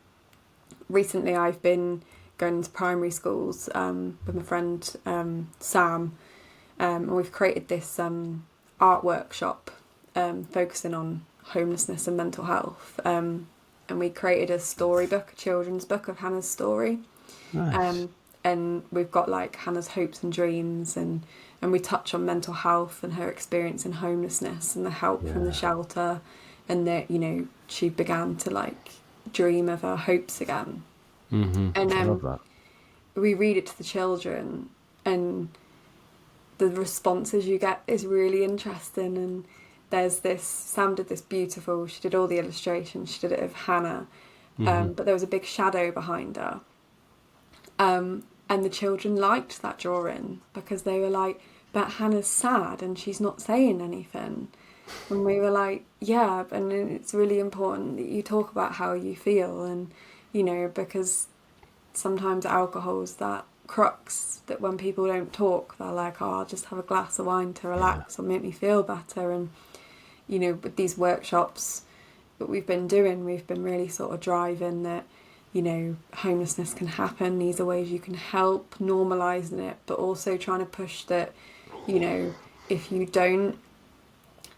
recently I've been going into primary schools with my friend Sam, and we've created this art workshop focusing on homelessness and mental health. And we created a storybook, a children's book of Hannah's story. Nice. And we've got like Hannah's hopes and dreams, and we touch on mental health and her experience in homelessness and the help from the shelter, and that, you know, she began to like dream of her hopes again. And I love that. we read it to the children, and the responses you get is really interesting. And there's this, Sam did this beautiful, she did all the illustrations, she did it of Hannah, but there was a big shadow behind her. And the children liked that drawing because they were like, but Hannah's sad and she's not saying anything. And we were like, yeah, and it's really important that you talk about how you feel. And, you know, because sometimes alcohol's that crux that when people don't talk, they're like, oh, I'll just have a glass of wine to relax or make me feel better. And, you know, with these workshops that we've been doing, we've been really sort of driving that, you know, homelessness can happen, these are ways you can help, normalising it, but also trying to push that, you know, if you don't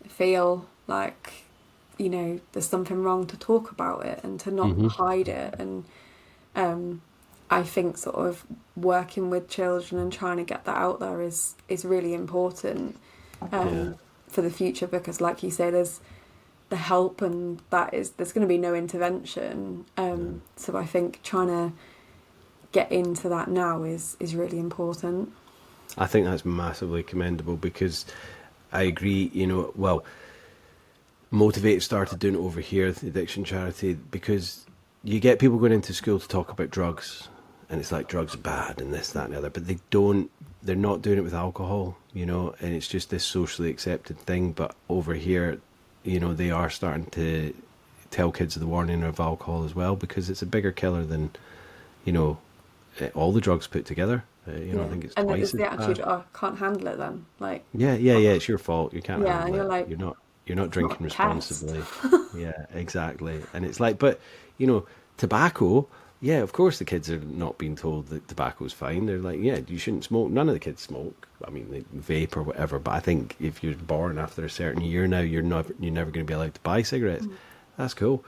feel like, you know, there's something wrong, to talk about it and to not hide it. And I think sort of working with children and trying to get that out there is really important for the future, because like you say, there's the help, and there's going to be no intervention. So I think trying to get into that now is really important. I think that's massively commendable, because I agree, you know, well, Motivate started doing it over here, the addiction charity, because you get people going into school to talk about drugs, and it's like drugs are bad and this, that and the other, but they're not doing it with alcohol, you know, and it's just this socially accepted thing. But over here, you know, they are starting to tell kids the warning of alcohol as well, because it's a bigger killer than, you know, all the drugs put together. You know, I think it's and twice there's the as attitude, bad. oh, I can't handle it then. Like, Yeah, it's your fault. You can't yeah, and handle you're it. like, You're not it's drinking not a test. responsibly. Yeah, exactly. And it's like, but you know, tobacco. Yeah, of course the kids are not being told that tobacco's fine. They're like, yeah, you shouldn't smoke. None of the kids smoke. I mean, they vape or whatever. But I think if you're born after a certain year now, you're never going to be allowed to buy cigarettes. That's cool.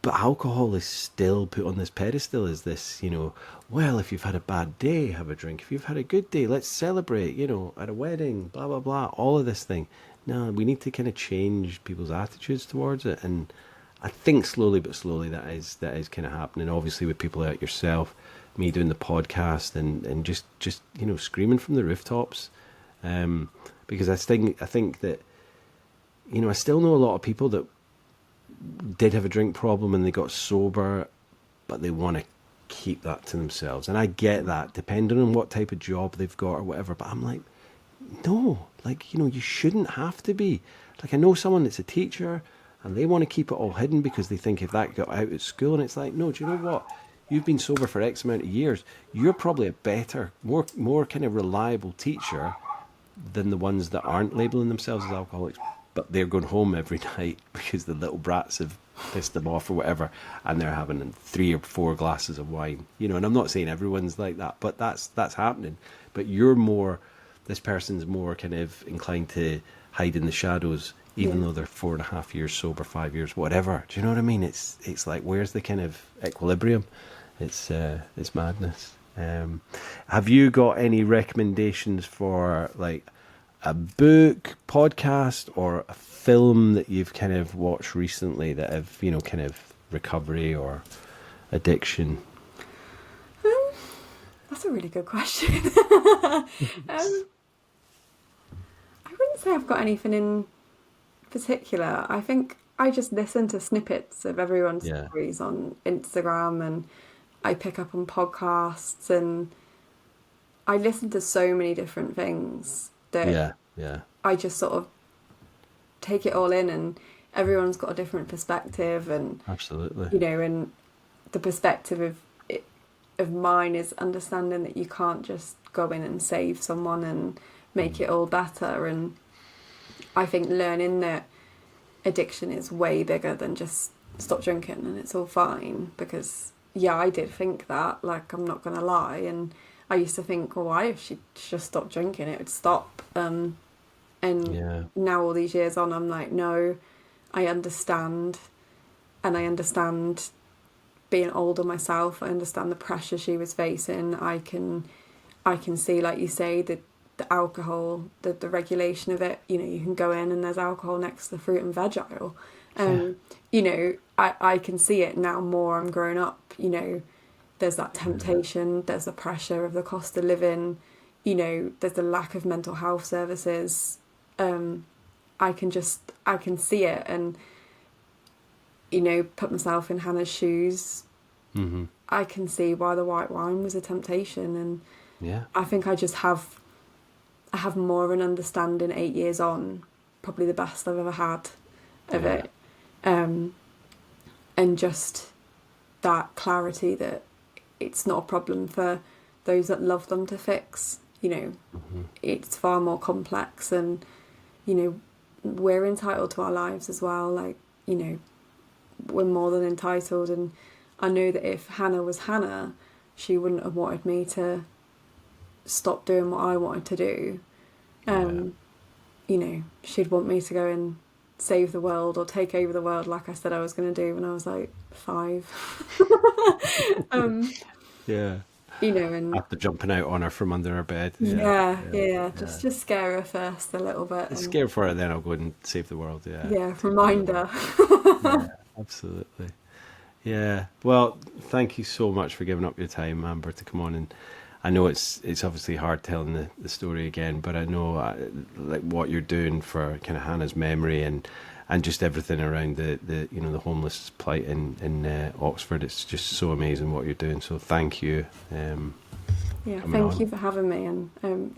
But alcohol is still put on this pedestal as this, you know, well, if you've had a bad day, have a drink. If you've had a good day, let's celebrate, you know, at a wedding, blah, blah, blah, all of this thing. No, we need to kind of change people's attitudes towards it. And I think slowly but slowly that is kind of happening. Obviously with people like yourself, me doing the podcast and just you know, screaming from the rooftops. Because I think that, you know, I still know a lot of people that did have a drink problem and they got sober, but they want to keep that to themselves. And I get that, depending on what type of job they've got or whatever. But I'm like, no, like, you know, you shouldn't have to be. Like, I know someone that's a teacher and they want to keep it all hidden because they think if that got out at school, and it's like, no, do you know what? You've been sober for X amount of years. You're probably a better, more kind of reliable teacher than the ones that aren't labeling themselves as alcoholics, but they're going home every night because the little brats have pissed them off or whatever, and they're having 3 or 4 glasses of wine, you know. And I'm not saying everyone's like that, but that's happening. But this person's more kind of inclined to hide in the shadows, even though they're 4.5 years sober, 5 years, whatever. Do you know what I mean? It's like, where's the kind of equilibrium? It's madness. Have you got any recommendations for like a book, podcast, or a film that you've kind of watched recently that have, you know, kind of recovery or addiction? That's a really good question. I wouldn't say I've got anything in particular. I think I just listen to snippets of everyone's stories on Instagram, and I pick up on podcasts, and I listen to so many different things that I just sort of take it all in. And everyone's got a different perspective, and Absolutely. you know, and the perspective of mine is understanding that you can't just go in and save someone and make it all better. And I think learning that addiction is way bigger than just stop drinking and it's all fine, because yeah, I did think that, like, I'm not gonna lie, and I used to think, well, why if she just stopped drinking it would stop, and now all these years on I'm like, no, I understand, and I understand being older myself. I understand the pressure she was facing. I can see, like you say, the alcohol, the regulation of it. You know, you can go in and there's alcohol next to the fruit and veg aisle. You know, I can see it now more. I'm grown up. You know, there's that temptation. There's the pressure of the cost of living. You know, there's the lack of mental health services. I can see it, and you know, put myself in Hannah's shoes. Mm-hmm. I can see why the white wine was a temptation, and I think I have more of an understanding 8 years on, probably the best I've ever had of it, and just that clarity that it's not a problem for those that love them to fix. You know, it's far more complex, and you know, we're entitled to our lives as well. Like, you know, we're more than entitled, and I know that if Hannah was Hannah, she wouldn't have wanted me to stop doing what I wanted to do. You know, she'd want me to go and save the world or take over the world, like I said I was going to do when I was like 5. You know, and after jumping out on her from under her bed. Just scare her first a little bit. And scare for her, then I'll go and save the world. Reminder. Absolutely. Yeah. Well, thank you so much for giving up your time, Amber, to come on. And I know it's obviously hard telling the story again, but I know like what you're doing for kind of Hannah's memory and just everything around the you know, the homeless plight in Oxford. It's just so amazing what you're doing. So thank you. Thank you for having me and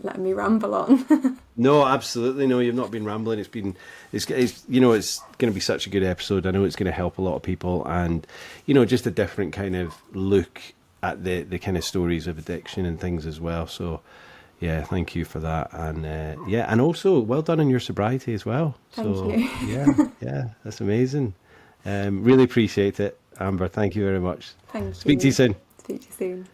letting me ramble on. No, absolutely no. You've not been rambling. It's you know, it's going to be such a good episode. I know it's going to help a lot of people, and you know, just a different kind of look at the kind of stories of addiction and things as well. So yeah, thank you for that, and and also well done on your sobriety as well. Thank you. yeah, that's amazing. Really appreciate it, Amber. Thank you very much. Thank you. Speak to you soon. Speak to you soon.